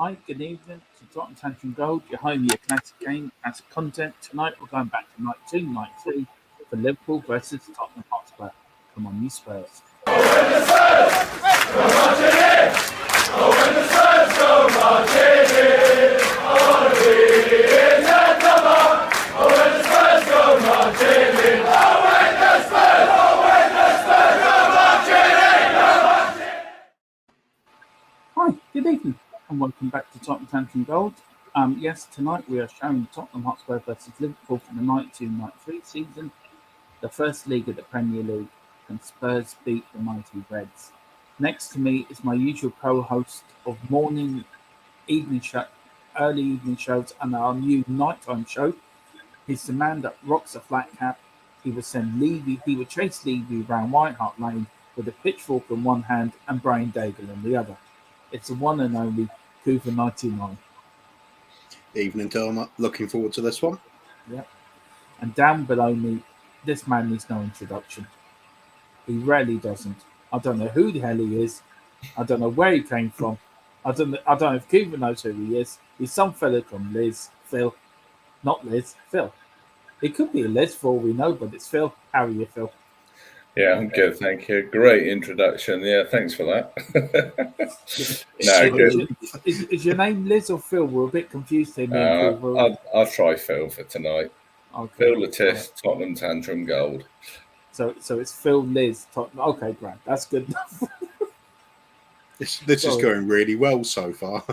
Hi, good evening to Tottenham Tantrum Gold, your home, your classic game, classic content. Tonight we're going back to night 2, night 3 for Liverpool versus Tottenham Hotspur. Come on, you Spurs. Oh, when the Spurs go marching in! Oh, when the Spurs go marching in! I want to be in that number! Oh, when the Spurs go marching in! Oh, when the Spurs go marching in! Hi, good evening, and welcome back to Tottenham Tantrum Gold. Yes, tonight we are showing Tottenham Hotspur versus Liverpool for the night 2, night 3 season, the first league of the Premier League, and Spurs beat the mighty Reds. Next to me is my usual co-host of morning, evening show, early evening shows, and our new nighttime show. He's the man that rocks a flat cap. He would chase Levy around White Hart Lane with a pitchfork in one hand and Brian Daigle in the other. It's the one and only Cooper 99. Evening, Tom. Looking forward to this one. Yep. And down below me, this man needs no introduction. He really doesn't. I don't know who the hell he is. I don't know where he came from. I don't know if Cooper knows who he is. He's some fella called Phil. Not Liz, Phil. It could be a Liz for all we know, but it's Phil. How are you, Phil? Yeah, I'm good, thank you. Great introduction. Yeah, thanks for that. Good. Is your name Liz or Phil? We're a bit confused here. I'll try Phil for tonight. Okay. Phil Latis, right. Tottenham Tantrum Gold. So it's Phil Liz Tottenham. Okay, Grant, that's good enough. This is going really well so far.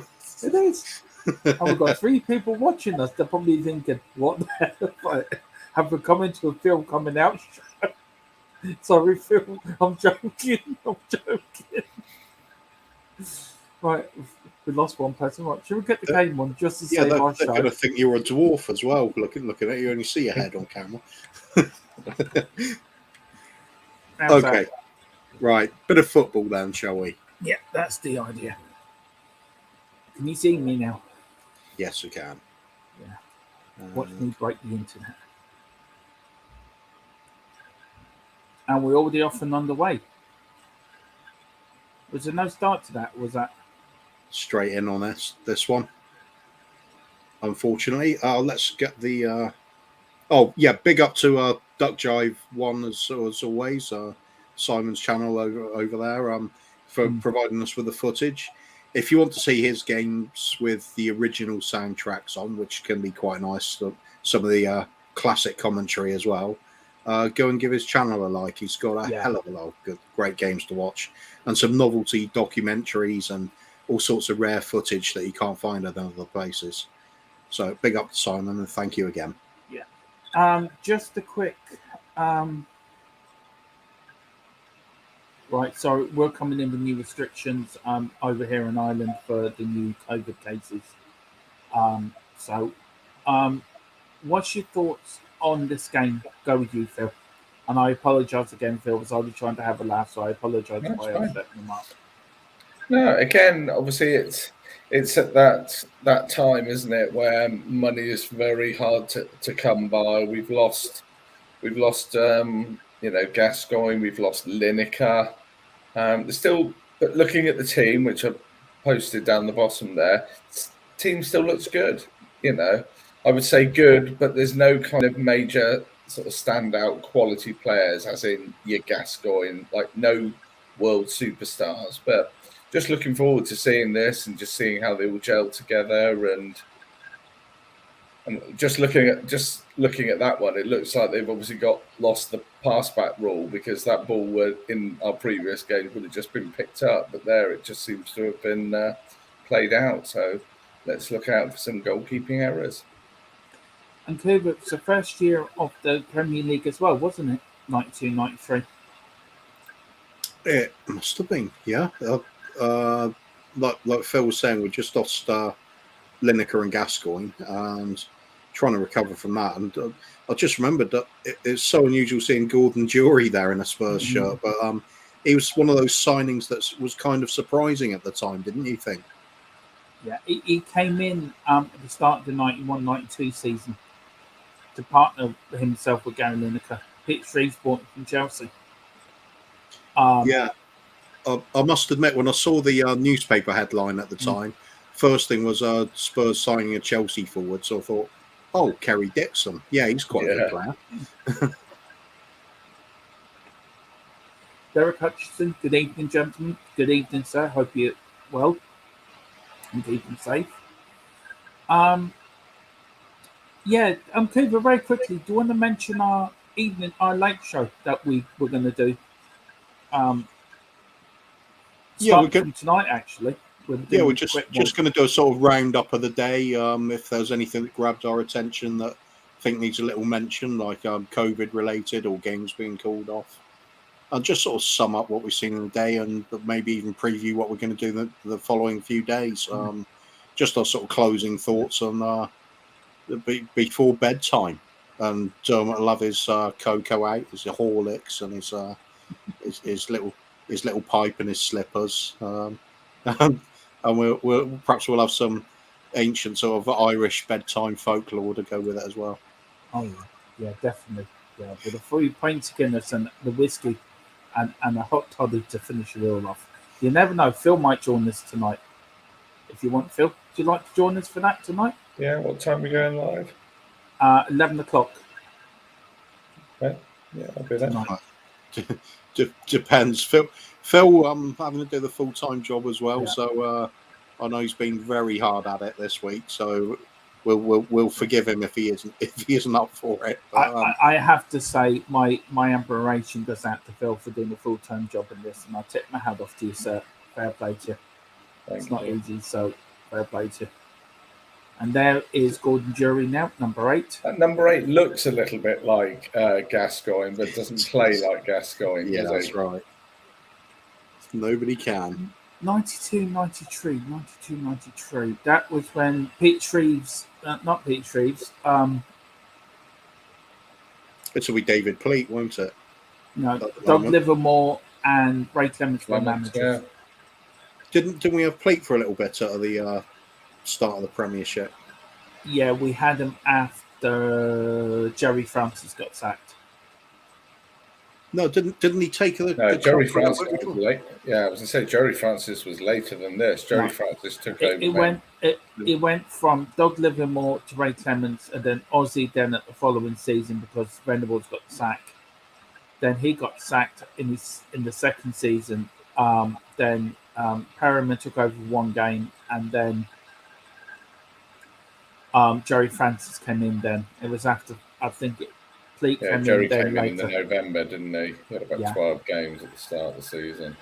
It is. And we've got 3 people watching us. They're probably thinking, what the hell? Have we come into a film coming out? Sorry, Phil. I'm joking. Right, we lost one person. Right, should we get the game on just to save our show? They're going to think you're a dwarf as well. Looking at you, only see your head on camera. Okay, right. Bit of football then, shall we? Yeah, that's the idea. Can you see me now? Yes, we can. Yeah. Watch me break the internet. And we're already off and underway. Was there no start to that? Was that straight in on this one? Unfortunately, let's get the. Big up to Duck Jive 1 as always. Simon's channel over there. For providing us with the footage. If you want to see his games with the original soundtracks on, which can be quite nice, some of the classic commentary as well. Go and give his channel a like. He's got a hell of a lot of great games to watch and some novelty documentaries and all sorts of rare footage that you can't find at other places. So big up to Simon and thank you again. Yeah. Just a quick... Right, so we're coming in with new restrictions over here in Ireland for the new COVID cases. What's your thoughts on this game? Go with you, Phil. And I apologise again, Phil, because I was trying to have a laugh, so I apologise if I upset them up. No, again, obviously it's at that time, isn't it, where money is very hard to come by. We've lost Gascoigne, we've lost Lineker. But looking at the team, which I posted down the bottom there, the team still looks good. I would say good, but there's no kind of major sort of standout quality players, as in your Gascoigne, like no world superstars. But just looking forward to seeing this and just seeing how they all gel together and just looking at that one, it looks like they've obviously lost the pass back rule because that ball in our previous games would have just been picked up, but there it just seems to have been played out. So let's look out for some goalkeeping errors. And Kuba, it's the first year of the Premier League as well, wasn't it? 92, 93. It must have been, yeah. Like Phil was saying, we just lost Lineker and Gascoigne and trying to recover from that. And I just remembered that it's so unusual seeing Gordon Durie there in a Spurs shirt, but he was one of those signings that was kind of surprising at the time, didn't you think? Yeah, he came in at the start of the 91-92 season to partner himself with Gary Lineker. Pete Shreves bought him from Chelsea. I must admit, when I saw the newspaper headline at the time, first thing was Spurs signing a Chelsea forward. So I thought, oh, Kerry Dixon. Yeah, he's quite a good player. Derek Hutchinson, good evening, gentlemen. Good evening, sir. Hope you're well and keeping safe. Yeah, Cooper, very quickly, do you want to mention our late show that we were going to do? Yeah, we're Starting good. from tonight, actually. We're doing a just quick going one. to do a sort of roundup of the day. If there's anything that grabbed our attention that I think needs a little mention, like COVID related or games being called off. I'll just sort of sum up what we've seen in the day and maybe even preview what we're going to do the following few days. Just our sort of closing thoughts on before bedtime. And Dermot will love his cocoa out, his Horlicks, and his little pipe and his slippers. And we'll perhaps we'll have some ancient sort of Irish bedtime folklore to go with it as well. Oh, yeah, definitely. Yeah, with a 3 pints of Guinness and the whiskey and a hot toddy to finish it all off. You never know. Phil might join us tonight. If you want, Phil, would you like to join us for that tonight? Yeah, what time are we going live? 11 o'clock. Okay. Yeah, I'll do that. Tonight. Depends. Phil having to do the full-time job as well, so I know he's been very hard at it this week. So we'll forgive him if he isn't up for it. But, I have to say my admiration goes out to Phil for doing a full-time job in this, and I tip my hat off to you, sir. Fair play to you. It's not easy, so fair play to you. And there is Gordon Durie now, number 8. That number 8 looks a little bit like Gascoigne, but doesn't play like Gascoigne. Yeah, that's right. Nobody can. 92, 93. That was when Pete Shreves, not Pete Shreves. It'll be David Pleat, won't it? No, Doug Livermore and Ray Clements were managers. Yeah. Didn't we have Pleat for a little bit at the start of the Premiership? Yeah, we had him after Jerry Francis got sacked. No, didn't he take the? No, Jerry Francis was late. Yeah, I was going to say Jerry Francis was later than this. Jerry Francis took over. It went from Doug Livermore to Ray Clements, and then Ozzy. Then at the following season, because Venables got sacked, then he got sacked in the second season. Then Perriman took over one game, and then Jerry Francis came in. Then it was after Pleat came Jerry in. Then came in later. the November, didn't he? He had about 12 games at the start of the season.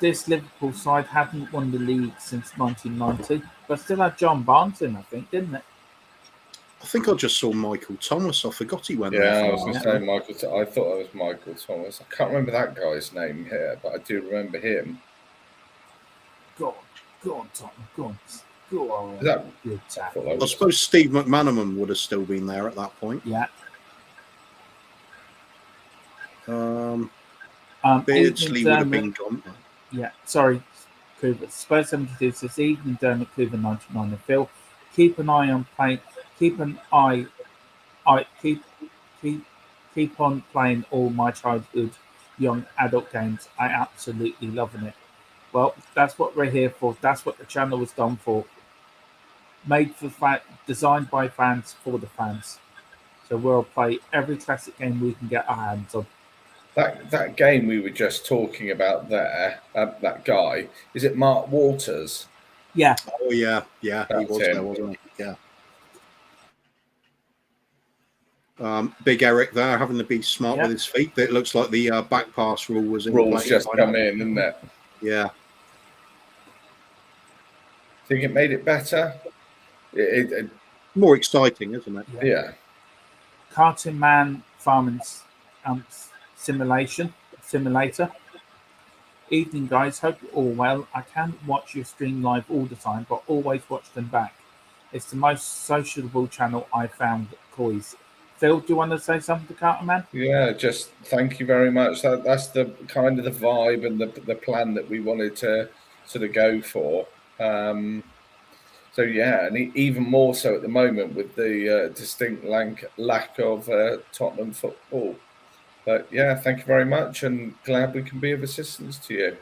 This Liverpool side hadn't won the league since 1990, but still had John Barnes in, I think, didn't it? I think I just saw Michael Thomas. I forgot he went there. Yeah, I was going to say Michael. I thought it was Michael Thomas. I can't remember that guy's name here, but I do remember him. Go on, Tottenham. Go on. Good tackle. I suppose Steve McManaman would have still been there at that point. Yeah. Beardsley would have been gone. Yeah, sorry, Coover. Spurs 72 says evening Dermot Coover 99 and Phil. Keep an eye on playing. Keep on playing all my childhood young adult games. I absolutely loving it. Well, that's what we're here for. That's what the channel was done for. Made for designed by fans for the fans. So we'll play every classic game we can get our hands on. That game we were just talking about there, that guy, is it Mark Walters? Yeah. Oh, yeah. He was there, wasn't he? Yeah. Big Eric there having to be smart with his feet. It looks like the back pass rule was in Rules place. just come in, isn't it? Yeah. Think it made it better? More exciting, isn't it? Yeah. Cartoon Man Farming Simulator. Evening, guys. Hope you're all well. I can't watch your stream live all the time, but always watch them back. It's the most sociable channel I found. Coys. Phil, do you want to say something to Cartoon Man? Yeah, just thank you very much. That's the kind of the vibe and the plan that we wanted to sort of go for. So yeah, and even more so at the moment with the distinct lack of Tottenham football. But yeah, thank you very much, and glad we can be of assistance to you.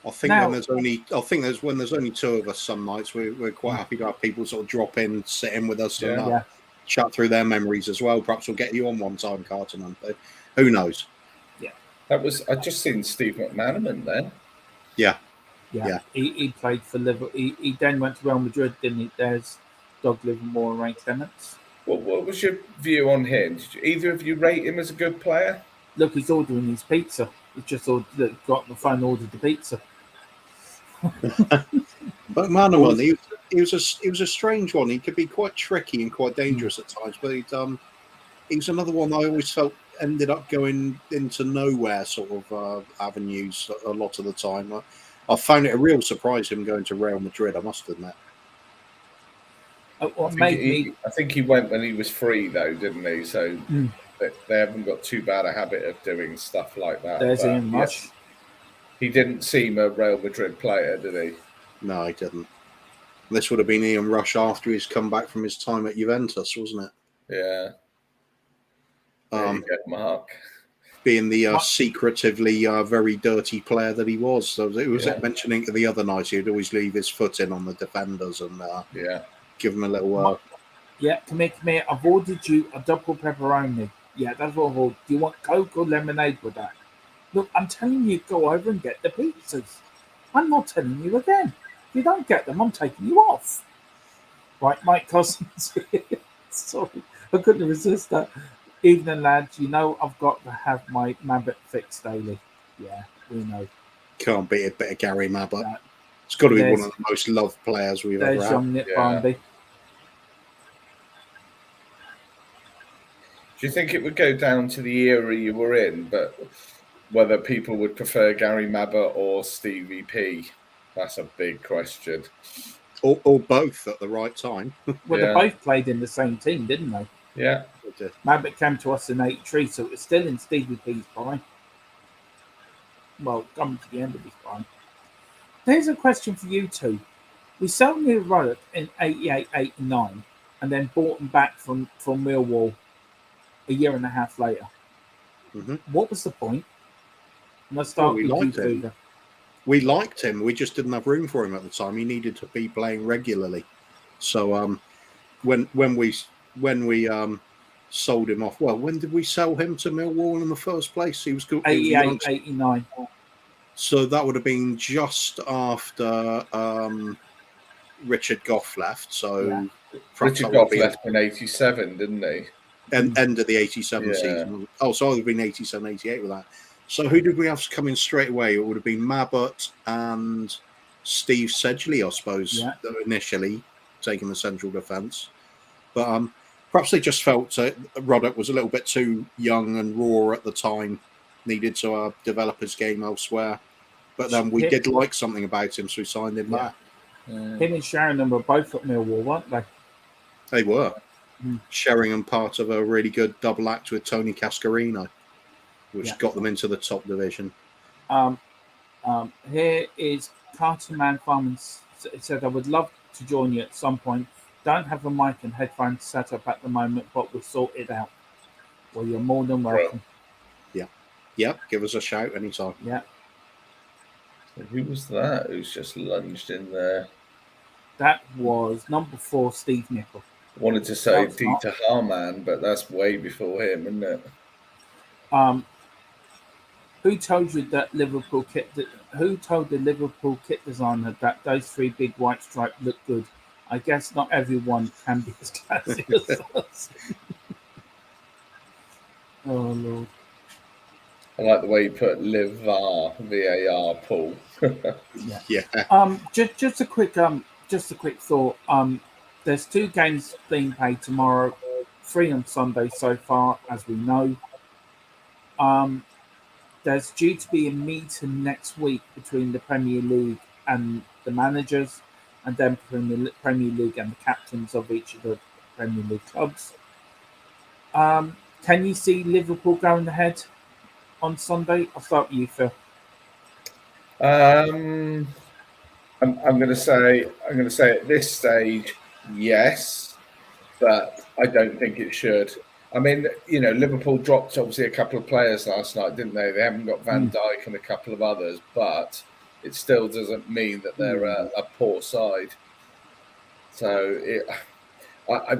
I think Now- when there's only two of us, some nights we're quite happy to have people sort of drop in, sit in with us, and Yeah. chat through their memories as well. Perhaps we'll get you on one time, Carton Hunter. Who knows? I just seen Steve McManaman then. Yeah. He played for Liverpool. He then went to Real Madrid, didn't he? There's Doug Livermore and Ray Clements. What was your view on him? Did either of you rate him as a good player? Look, he's ordering his pizza. He's just got on the phone, ordered the pizza. But Manaman, he was a strange one. He could be quite tricky and quite dangerous at times, but he was another one I always felt ended up going into nowhere sort of avenues a lot of the time. I found it a real surprise him going to Real Madrid, I must admit. I think he went when he was free, though, didn't he? So they haven't got too bad a habit of doing stuff like that. There's Ian Rush. He didn't seem a Real Madrid player, did he? No, he didn't. This would have been Ian Rush after he's come back from his time at Juventus, wasn't it? Yeah. There you go, Mark. Being the secretively very dirty player that he was. So it was mentioning the other night he'd always leave his foot in on the defenders and give them a little... Come here. I've ordered you a double pepperoni. Yeah, that's what I've ordered. Do you want Coke or lemonade with that? Look, I'm telling you, go over and get the pizzas. I'm not telling you again. If you don't get them, I'm taking you off. Right, Mike Cousins. Sorry, I couldn't resist that. Evening, lads. You know I've got to have my Mabbott fix daily. Yeah, we know. Can't beat a bit of Gary Mabbott. It's got to be one of the most loved players we've ever had. There's young Nick Barmby. Do you think it would go down to the era you were in, but whether people would prefer Gary Mabbott or Stevie P? That's a big question. Or both at the right time. Well, they both played in the same team, didn't they? Yeah. Mabbott came to us in '83, so it was still in Stevie P's prime. Well, coming to the end of his prime. There's a question for you two. We sold Neil Ruddock in '88, '89, and then bought him back from Millwall a year and a half later. Mm-hmm. What was the point? Let's start with you two. We liked him. We just didn't have room for him at the time. He needed to be playing regularly. So when we sold him off, well, when did we sell him to Millwall in the first place? He was 88, 89. So that would have been just after Richard Gough left. So Richard Gough left in '87, didn't he? End of the '87 season. Oh, so it would have been '87, '88 with that. So who did we have come in straight away? It would have been Mabbott and Steve Sedgley, I suppose, initially taking the central defence. But perhaps they just felt Ruddock was a little bit too young and raw at the time, needed to develop his game elsewhere. But then we did like something about him, so we signed him back. Him and Sheringham were both at Millwall, weren't they? They were. Sheringham part of a really good double act with Tony Cascarino, which got them into the top division. Here is Carter Man Farman said, I would love to join you at some point. Don't have a mic and headphones set up at the moment, but we'll sort it out. Well, you're more than welcome. Yeah, give us a shout anytime. Yeah. Who was that who's just lunged in there? That was number 4, Steve Nicol. Wanted to say Dieter Harman, but that's way before him, isn't it? Who told you that Liverpool kit? Who told the Liverpool kit designer that those 3 big white stripes look good? I guess not everyone can be as classy as us. Oh Lord! I like the way you put VAR, Paul. Yeah. Just a quick thought. There's 2 games being played tomorrow, 3 on Sunday so far, as we know. There's due to be a meeting next week between the Premier League and the managers, and then between the Premier League and the captains of each of the Premier League clubs. Can you see Liverpool going ahead on Sunday? I'll start with you, Phil. I'm going to say at this stage, yes, but I don't think it should. I mean, Liverpool dropped obviously a couple of players last night, didn't they? They haven't got Van Dijk and a couple of others, but it still doesn't mean that they're a poor side. So I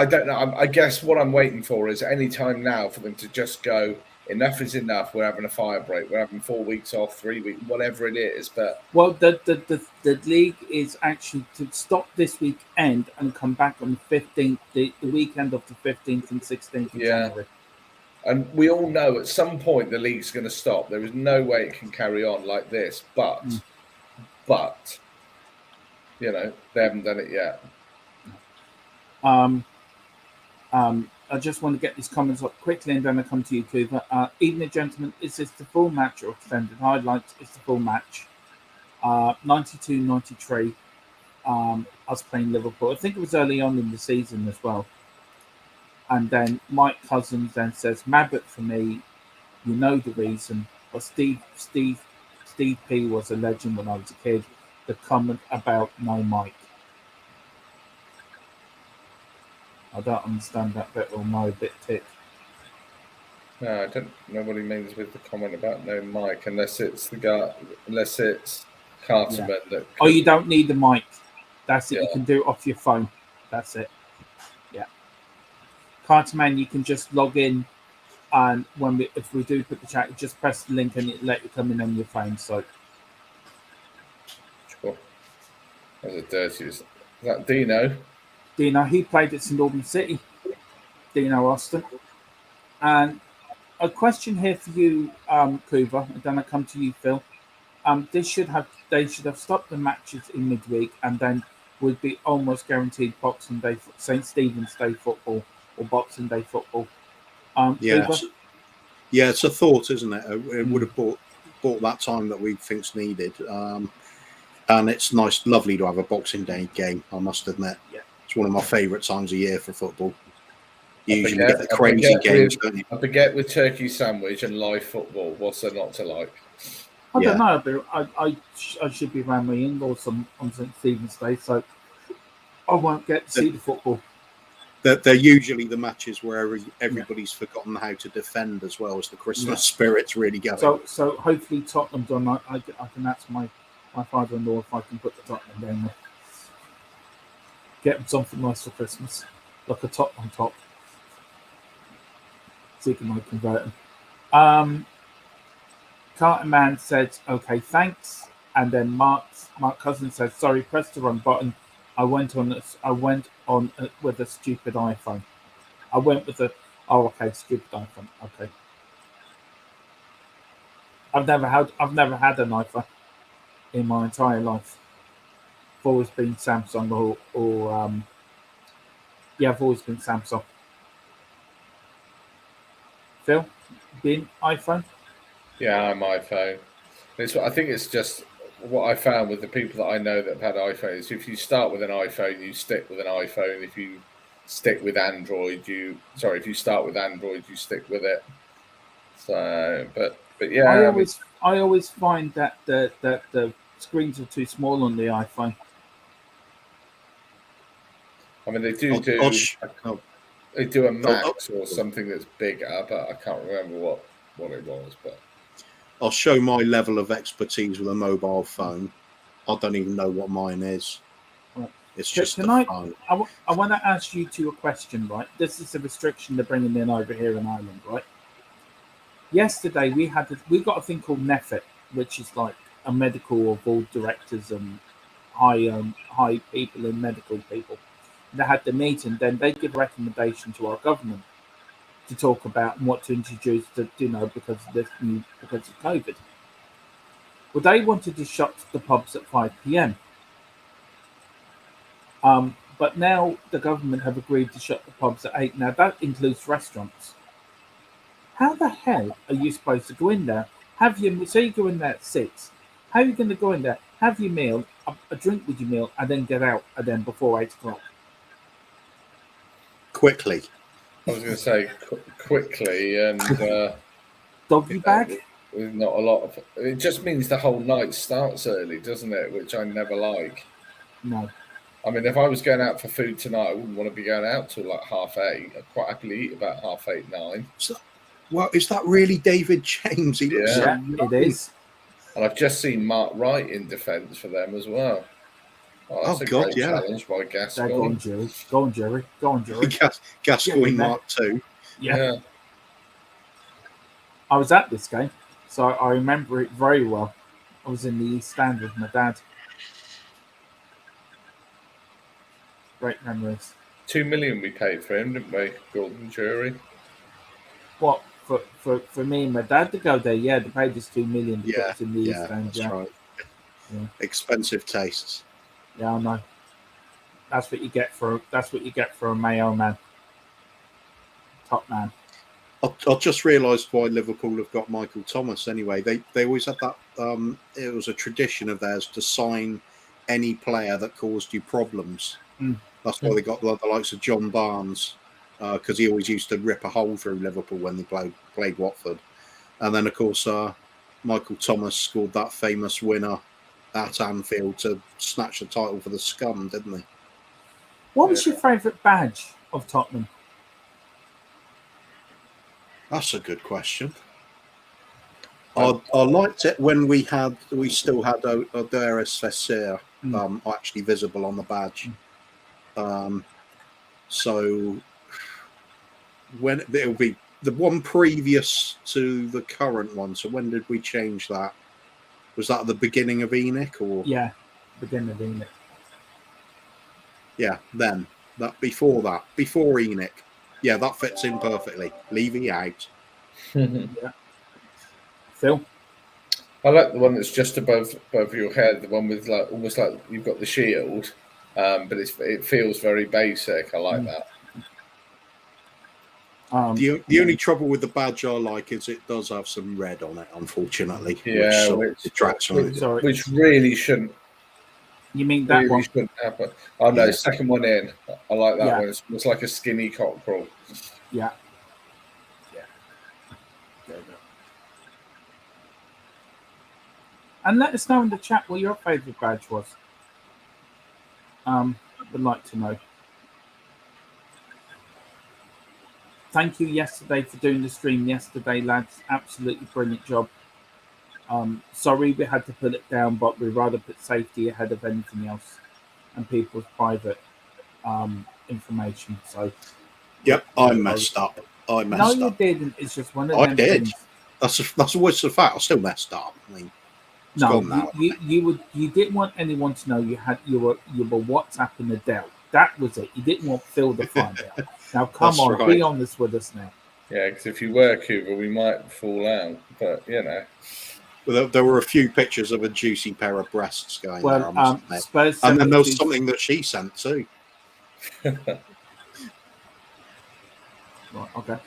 don't know. I guess what I'm waiting for is any time now for them to just go, enough is enough. We're having a fire break. We're having 4 weeks off, 3 weeks, whatever it is. But well, the league is actually to stop this weekend and come back on the 15th, the weekend of the 15th and 16th of January. And we all know at some point the league's going to stop. There is no way it can carry on like this. But you know, they haven't done it yet. I just want to get these comments up quickly and then I'll come to you, Cooper. Evening, gentlemen, is this the full match or extended highlights? It's the full match. 92-93, us playing Liverpool. I think it was early on in the season as well. And then Mike Cousins then says, Mabbott for me, you know the reason. But Steve P was a legend when I was a kid. The comment about no Mike. I don't understand that bit or no bit tick. No, I don't know what he means with the comment about no mic, unless it's Carterman that. Oh, you don't need the mic. That's it. You can do it off your phone. That's it. Yeah. Carterman, you can just log in, and if we do put the chat, just press the link and it let you come in on your phone. So. Sure. That's a dirty. Is that Dino? Dino, he played at St Albans City. Dino Austin. And a question here for you, Cooper, and then I come to you, Phil. They should have stopped the matches in midweek, and then would be almost guaranteed Boxing Day, St Stephen's Day football or Boxing Day football. It's a thought, isn't it? It would have bought that time that we think's needed, and it's lovely to have a Boxing Day game. I must admit, it's one of my favourite times of year for football. You usually get the crazy games, don't you? I forget with turkey sandwich and live football. What's there not to like? I don't know, but I should be around my in-laws on St Stephen's Day, so I won't get to see the football. They're usually the matches where everybody's forgotten how to defend as well as the Christmas spirit's really going. So hopefully Tottenham's on. I can ask my father-in-law if I can put the Tottenham down there. Get them something nice for Christmas, like a top on top. See if he might convert them. Carter Man said, "Okay, thanks." And then Mark Cousins said, "Sorry, press the wrong button. I went on with a stupid iPhone. I went with stupid iPhone. Okay. I've never had an iPhone in my entire life. I've always been Samsung I've always been Samsung. Phil, been iPhone? Yeah, I'm iPhone. I think it's just what I found with the people that I know that have had iPhones. If you start with an iPhone, you stick with an iPhone. If you stick with Android, if you start with Android, you stick with it. So, but yeah. I always find that the screens are too small on the iPhone. I mean, they do a Max or something that's bigger, but I can't remember what it was. But I'll show my level of expertise with a mobile phone. I don't even know what mine is. Right. It's just tonight. Phone. I want to ask you two a question, right? This is a restriction they're bringing in over here in Ireland, right? Yesterday we got a thing called NEFIT, which is like a medical of all directors and high people and medical people. They had the meeting, then they give a recommendation to our government to talk about what to introduce because of COVID. Well, they wanted to shut the pubs at 5 p.m. But now the government have agreed to shut the pubs at 8. Now that includes restaurants. How the hell are you supposed to go in there? Say you go in there at 6. How are you going to go in there, have your meal, a drink with your meal, and then get out and then before 8 o'clock? Quickly. I was going to say quickly and doggy bag. With not a lot of. It just means the whole night starts early, doesn't it? Which I never like. No. I mean, if I was going out for food tonight, I wouldn't want to be going out till like 8:30. I'd quite happily eat about 8:30, 9. Well, is that really David James? It is. And I've just seen Mark Wright in defence for them as well. Oh, that's Oh, a God, great yeah. challenge by There, go Gascoigne. on, Jerry. Go on, Jerry. Go on, Jerry. Gascoigne Yeah, Mark II. Yeah. I was at this game, so I remember it very well. I was in the East Stand with my dad. Great memories. 2 million we paid for him, didn't we, Gordon Durie? What for me and my dad to go there? Yeah, they paid us 2 million to put Yeah, us in the East yeah, Stand. that's Yeah, right. Yeah. Expensive tastes. Yeah, I know. That's what you get for a Mayo man, top man. I've just realised why Liverpool have got Michael Thomas anyway. They always had that. It was a tradition of theirs to sign any player that caused you problems. Mm. That's why they got the likes of John Barnes, because he always used to rip a hole through Liverpool when they played Watford. And then, of course, Michael Thomas scored that famous winner at Anfield to snatch the title for the Scum, didn't he? What was your favourite badge of Tottenham? That's a good question. I liked it when we still had Oderis Fesser actually visible on the badge. So when it'll be the one previous to the current one. So when did we change that? Was that at the beginning of Enoch or? Yeah, beginning of Enoch. Yeah, then before Enoch. Yeah, that fits in perfectly. Levy out. Yeah. Phil? I like the one that's just above your head, the one with like almost like you've got the shield, but it feels very basic. I like that. The only trouble with the badge I like is it does have some red on it, unfortunately. Yeah, which really shouldn't. You mean that one? Shouldn't happen. Oh no, Yeah. second one in. I like that Yeah. one. It's like a skinny cockerel. Yeah. And let us know in the chat what your favourite badge was. Would like to know. Thank you yesterday for doing the stream yesterday, lads. Absolutely brilliant job. Sorry we had to put it down, but we'd rather put safety ahead of anything else and people's private information. So, yep, I messed up. No, you didn't. It's just one of them things. That's always the fact. I still messed up. I mean, no, you didn't want anyone to know you were WhatsApping Adele. That was it. You didn't want Phil to find out. Now, come on, right. be honest with us now. Yeah, because if you were Cuba, we might fall out. But you know, well, there were a few pictures of a juicy pair of breasts going there. I must admit. Spurs and then there was something that she sent too. Right, okay.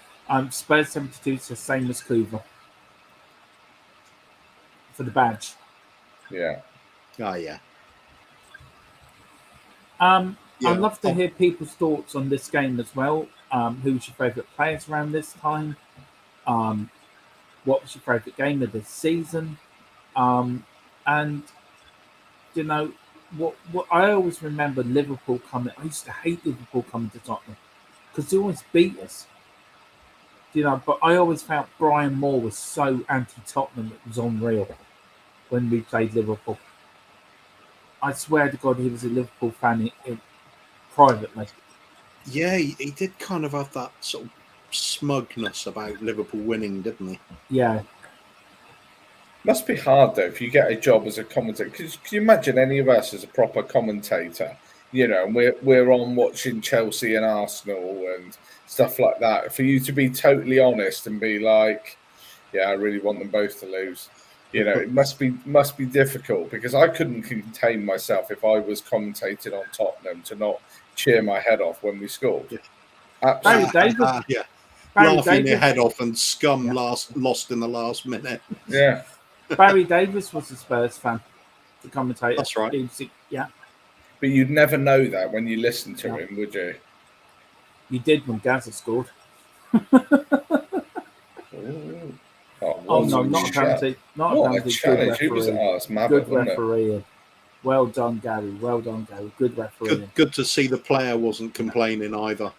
Spurs 72 says same as Coover for the badge. Yeah. Oh yeah. I'd love to hear people's thoughts on this game as well. Who's your favourite players around this time? What was your favourite game of this season? And you know what I always remember Liverpool coming. I used to hate Liverpool coming to Tottenham because they always beat us. You know, but I always felt Brian Moore was so anti-Tottenham it was unreal when we played Liverpool. I swear to God, he was a Liverpool fan privately. Yeah, he did kind of have that sort of smugness about Liverpool winning, didn't he? Yeah. Must be hard though if you get a job as a commentator. Can you imagine any of us as a proper commentator? You know, and we're on watching Chelsea and Arsenal and stuff like that. For you to be totally honest and be like, "Yeah, I really want them both to lose." You know, it must be difficult because I couldn't contain myself if I was commentating on Tottenham to not cheer my head off when we scored. Yeah. Barry Davis. Yeah. Barry Laughing Davis. your head off and Scum lost in the last minute. Yeah. Barry Davis was a Spurs fan, the commentator. That's right. Yeah. But you'd never know that when you listened to him, would you? You did when Gaza scored. No, not a penalty. Not a penalty. Challenge. Good referee. Good referee. Well done, Gary. Well done, Gary. Good referee. Good to see the player wasn't complaining either.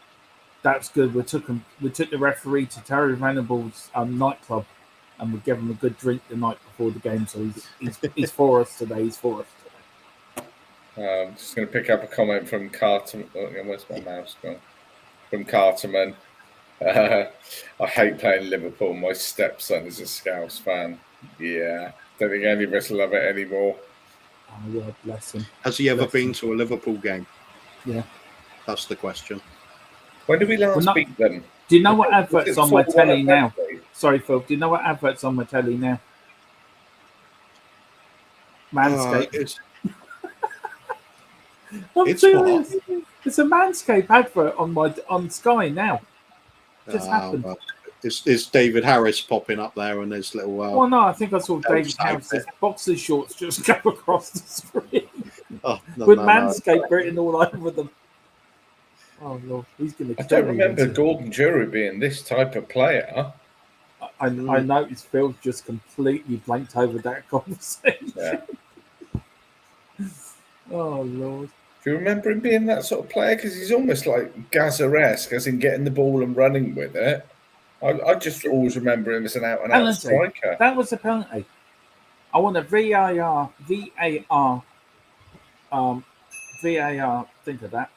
That's good. We took the referee to Terry Venables' nightclub and we gave him a good drink the night before the game. So he's for us today. He's for us today. I'm just going to pick up a comment from Carterman. Oh, where's my mouse gone? From Carterman. I hate playing Liverpool. My stepson is a Scouse fan. Yeah, don't think any of us love it anymore. Oh, yeah, bless him. Has he ever been to a Liverpool game? Yeah. That's the question. When did we last beat them? Do you know what advert's on my telly now? Sorry, Phil. Do you know what advert's on my telly now? Manscaped. I'm serious. It's a Manscaped advert on Sky now. Just happened. Well, is David Harris popping up there and there's little... well, no, I think I saw David Harris's boxer shorts just go across the screen with Manscaped written all over them. Oh, Lord, he's going to... I don't remember Gordon Durie being this type of player. I noticed Phil just completely blanked over that conversation. Yeah. Oh, Lord. Do you remember him being that sort of player? Because he's almost like Gazaresque, as in getting the ball and running with it. I just always remember him as an out-and-out striker. That was a penalty. I want a VAR, think of that.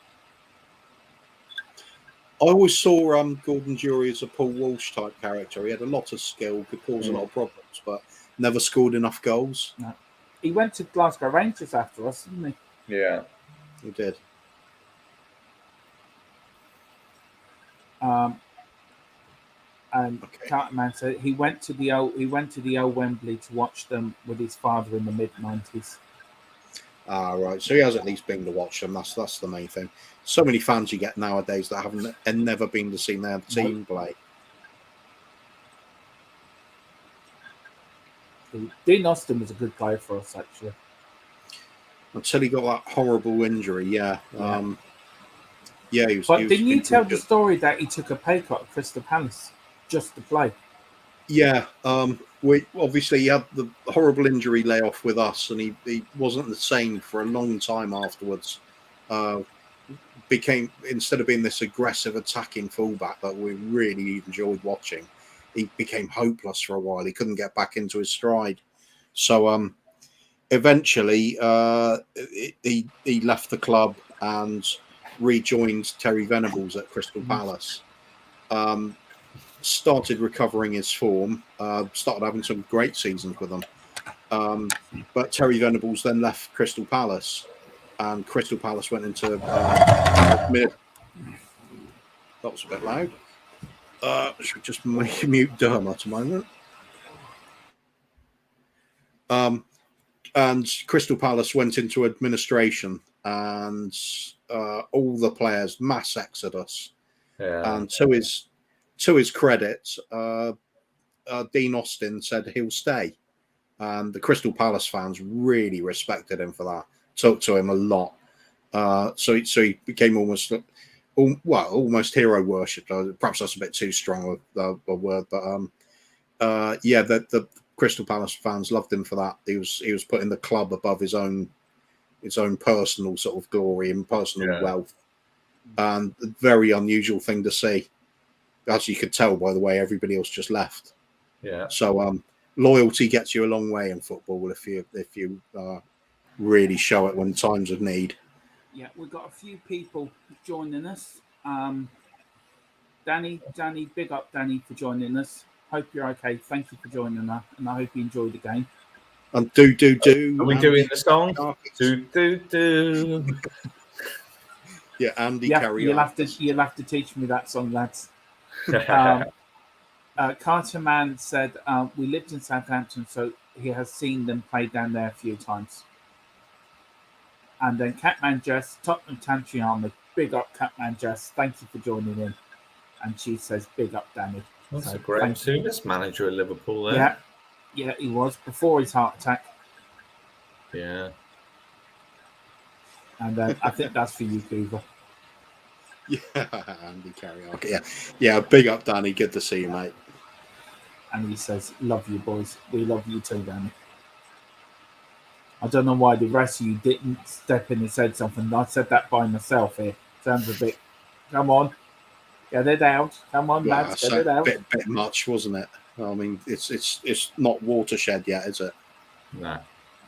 I always saw Gordon Durie as a Paul Walsh type character. He had a lot of skill, could cause a lot of problems, but never scored enough goals. No. He went to Glasgow Rangers after us, didn't he? Yeah, he did. And Cartman said he went to the old Wembley to watch them with his father in the mid-90s. Right. So he has at least been to watch them. That's the main thing. So many fans you get nowadays that haven't and never been to see their team play. Dean Austin was a good player for us, actually. Until he got that horrible injury, yeah. He was. But didn't you tell the story that he took a pay cut at Crystal Palace just to play? Yeah. We obviously he had the horrible injury layoff with us, and he wasn't the same for a long time afterwards. Became, instead of being this aggressive attacking fullback that we really enjoyed watching, he became hopeless for a while. He couldn't get back into his stride. So eventually he left the club and rejoined Terry Venables at Crystal Palace. Started recovering his form, started having some great seasons with them. But Terry Venables then left Crystal Palace, and Crystal Palace went into mid. That was a bit loud. Should just mute Dermot a moment. And Crystal Palace went into administration, and all the players, mass exodus. Yeah. And to his credit, Dean Austin said he'll stay, and the Crystal Palace fans really respected him for that. Talked to him a lot. So he became almost hero worship. Perhaps that's a bit too strong a word, but the Crystal Palace fans loved him for that. He was putting the club above his own personal sort of glory and personal wealth, and a very unusual thing to see, as you could tell by the way everybody else just left. Yeah. So loyalty gets you a long way in football if you really show it when times of need. Yeah, we've got a few people joining us. Danny, big up Danny for joining us. Hope you're okay. Thank you for joining us, and I hope you enjoyed the game. And do. Are we doing the song? Do. Yeah, Andy, carry on. You'll have to teach me that song, lads. Carter Man said we lived in Southampton, so he has seen them play down there a few times. And then Catman Jess, Tottenham Tantry Army, big up Catman Jess. Thank you for joining in. And she says, big up Danny. That's a great Souness manager at Liverpool there. Yeah, he was before his heart attack. Yeah. And I think that's for you, Goover. Yeah, Andy, carry on. Yeah, big up Danny. Good to see you, mate. And he says, love you, boys. We love you too, Danny. I don't know why the rest of you didn't step in and said something. I said that by myself here. Sounds a bit... Come on. Get it out. Come on, lads. Get it out. Bit much, wasn't it? I mean, it's not watershed yet, is it? No,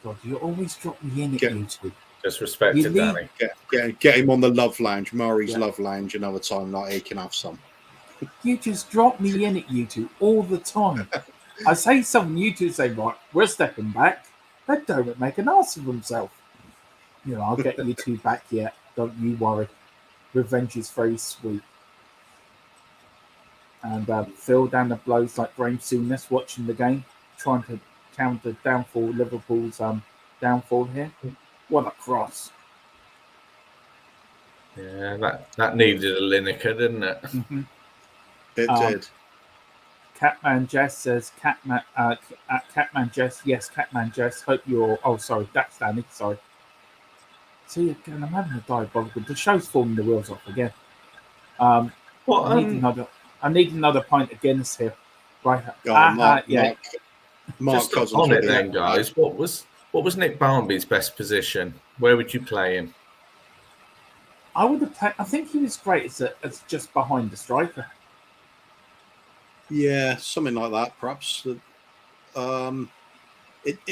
God, you always drop me in at Get- YouTube. just respect You it, need- Danny. Get him on the Love Lounge, Murray's Yeah. Love Lounge, another time like he can have some. You just drop me in at YouTube all the time. I say something, you two say, right, we're stepping back. They don't make an ass of themselves. You know, I'll get you two back yet. Don't you worry. Revenge is very sweet. And Phil down the blows like Graham Souness watching the game, trying to counter Liverpool's downfall here. What a cross. Yeah, that needed a Lineker, didn't it? Mm-hmm. It did. Catman Jess says, Catman Jess, yes, Catman Jess, hope you're, oh, sorry, that's Danny, sorry. See, again, I'm having a diabolical, the show's falling the wheels off again. What? I need another pint of Guinness here. Right. Mark Just Cousins on with it then, guys. What was Nick Barmby's best position? Where would you play him? I would have. I think he was great as just behind the striker. Yeah, something like that, perhaps. He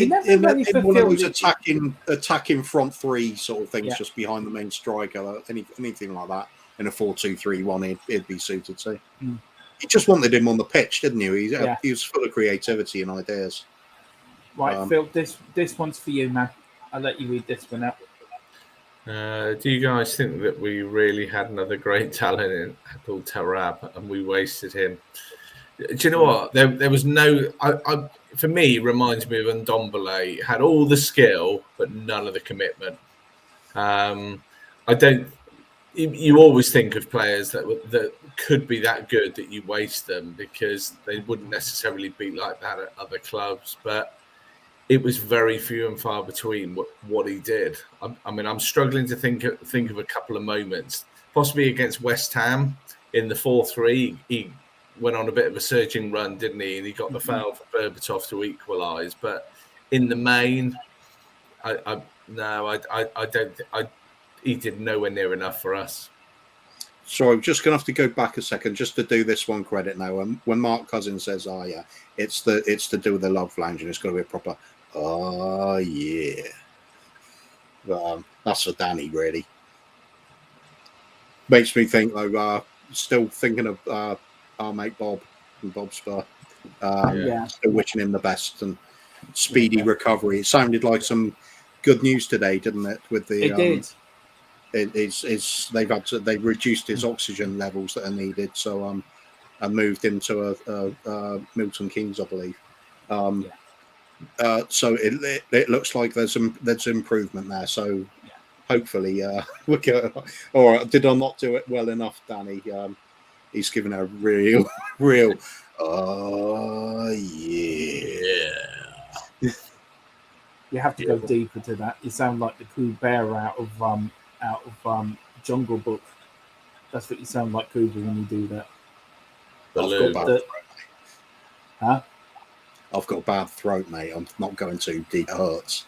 never In really one of those fulfilled attacking front three sort of things, Yeah. just behind the main striker, anything like that. In a 4-2-3-1, he'd be suited to. Mm. He just wanted him on the pitch, didn't he? Yeah. He was full of creativity and ideas. Right, Phil. This one's for you, man. I'll let you read this one out. Do you guys think that we really had another great talent in Abdul Tarab and we wasted him? Do you know what? There was no. For me, it reminds me of Ndombele. Had all the skill, but none of the commitment. I don't. You always think of players that could be that good that you waste them because they wouldn't necessarily be like that at other clubs. But it was very few and far between what he did. I mean, I'm struggling to think of a couple of moments. Possibly against West Ham in the 4-3, he went on a bit of a surging run, didn't he? And he got the foul for Berbatov to equalise. But in the main, I don't. He did nowhere near enough for us. So I'm just going to have to go back a second just to do this one credit now. When Mark Cousins says, "Oh yeah, it's to do with the Love Lounge and it's got to be a proper," oh yeah, that's for Danny really. Makes me think though. Still thinking of our mate Bob and Bob Spur. Still wishing him the best and speedy recovery. It sounded like some good news today, didn't it? With the It did. They've reduced his oxygen levels that are needed, so and moved him to a Milton Keynes, I believe. So it looks like there's improvement there. So hopefully we can. Or did I not do it well enough, Danny? He's given a real. Oh yeah. You have to go deeper to that. You sound like the Coo Bear out of Jungle Book. That's what you sound like, Cooper, when you do that. I've got a bad throat, mate. I'm not going too deep. It hurts.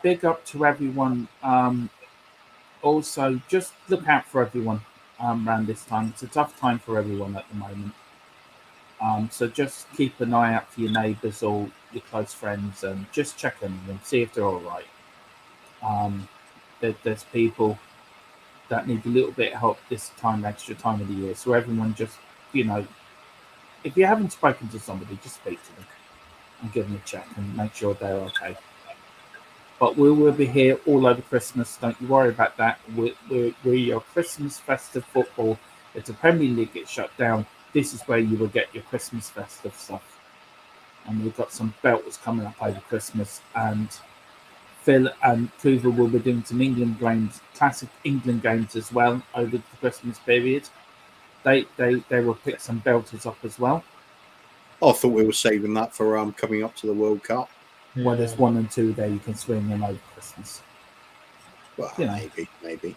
Big up to everyone. Also, just look out for everyone around this time. It's a tough time for everyone at the moment. So just keep an eye out for your neighbours or your close friends and just check on them, see if they're all right. There's people that need a little bit of help this extra time of the year. So everyone just, if you haven't spoken to somebody, just speak to them and give them a check and make sure they're okay. But we will be here all over Christmas. Don't you worry about that. We're your Christmas festive football. If the Premier League gets shut down, this is where you will get your Christmas festive stuff. And we've got some belters coming up over Christmas. And Phil and Coover will be doing some England games, classic England games as well over the Christmas period. They will pick some belters up as well. I thought we were saving that for coming up to the World Cup. Well, there's 1 and 2 there you can swing in over Christmas. Well, maybe.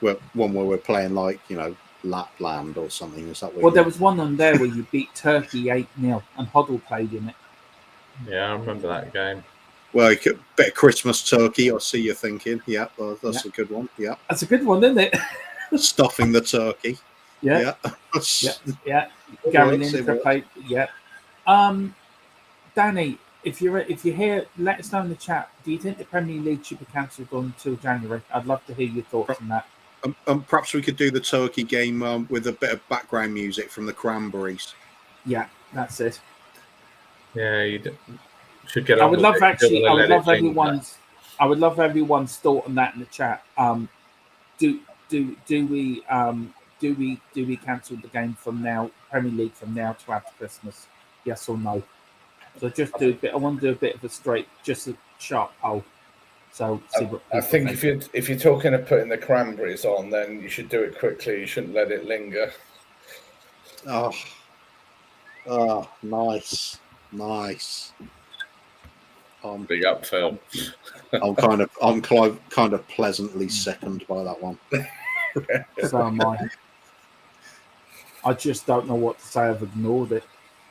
Well, one where we're playing like, Lapland or something. Is that what? Well, there was one on there where you beat Turkey 8-0 and Hoddle played in it. Yeah, I remember that game. Well, a bit of Christmas turkey, I see you thinking. Yeah, well, that's a good one. Yeah. That's a good one, isn't it? stuffing the turkey. Yeah, Yeah. yeah. Gary Works, it Lineker works. played. Yeah. Danny, if you're here, let us know in the chat. Do you think the Premier League should be cancelled until January? I'd love to hear your thoughts on that. Perhaps we could do the turkey game with a bit of background music from the Cranberries. Yeah, that's it. Yeah, you should get I on would with love it. You don't actually. want I to would let it love linger. everyone's thought on that in the chat. Do we cancel the game from now, Premier League from now to after Christmas? Yes or no? So just do a bit. I want to do a bit of a straight, just a sharp poll. So see what I people think think. if you're talking of putting the Cranberries on, then you should do it quickly. You shouldn't let it linger. Nice. Big up, Phil. I'm kind of pleasantly sickened by that one. So am I. I just don't know what to say. I've ignored it.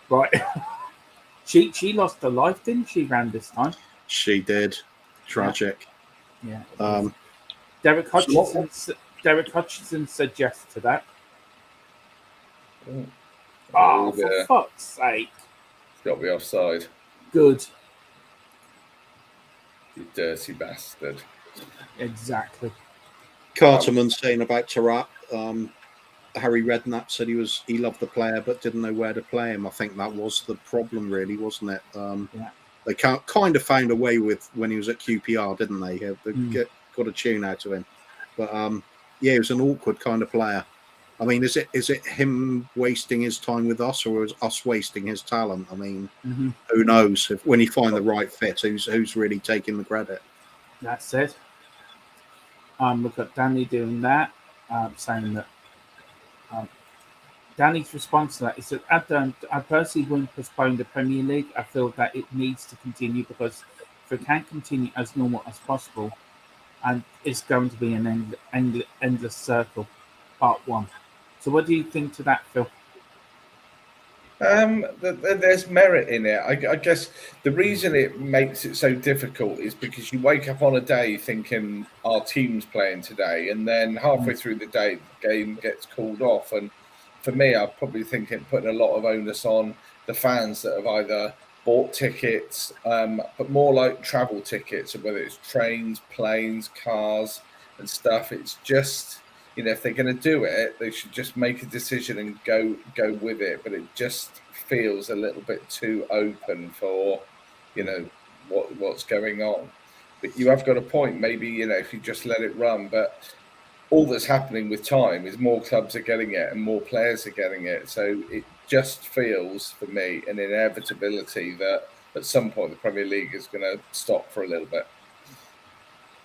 Right. She lost her life, didn't she, around this time? She did. Tragic. Yeah. Um, Derek Hutchinson said yes to that. Oh, for fuck's sake. It's got to be offside. Good. You dirty bastard. Exactly. Carterman saying about Tarat. Harry Redknapp said he loved the player but didn't know where to play him. I think that was the problem, really, wasn't it? They kind of found a way with when he was at QPR, didn't they? They got a tune out of him. But he was an awkward kind of player. I mean, is it him wasting his time with us, or is us wasting his talent? I mean, who knows? When you find the right fit, who's really taking the credit? That's it. Look at Danny doing that, saying that. Danny's response to that is that I personally wouldn't postpone the Premier League. I feel that it needs to continue because if it can't continue as normal as possible, and it's going to be an endless circle. Part 1. So, what do you think to that, Phil? There's merit in it. I guess the reason it makes it so difficult is because you wake up on a day thinking our team's playing today, and then halfway through the day, the game gets called off. And for me, I probably think it putting a lot of onus on the fans that have either bought tickets, but more like travel tickets, whether it's trains, planes, cars, and stuff. It's just, if they're going to do it, they should just make a decision and go with it. But it just feels a little bit too open for, what's going on. But you have got a point. Maybe, if you just let it run. But all that's happening with time is more clubs are getting it and more players are getting it. So it just feels, for me, an inevitability that at some point the Premier League is going to stop for a little bit.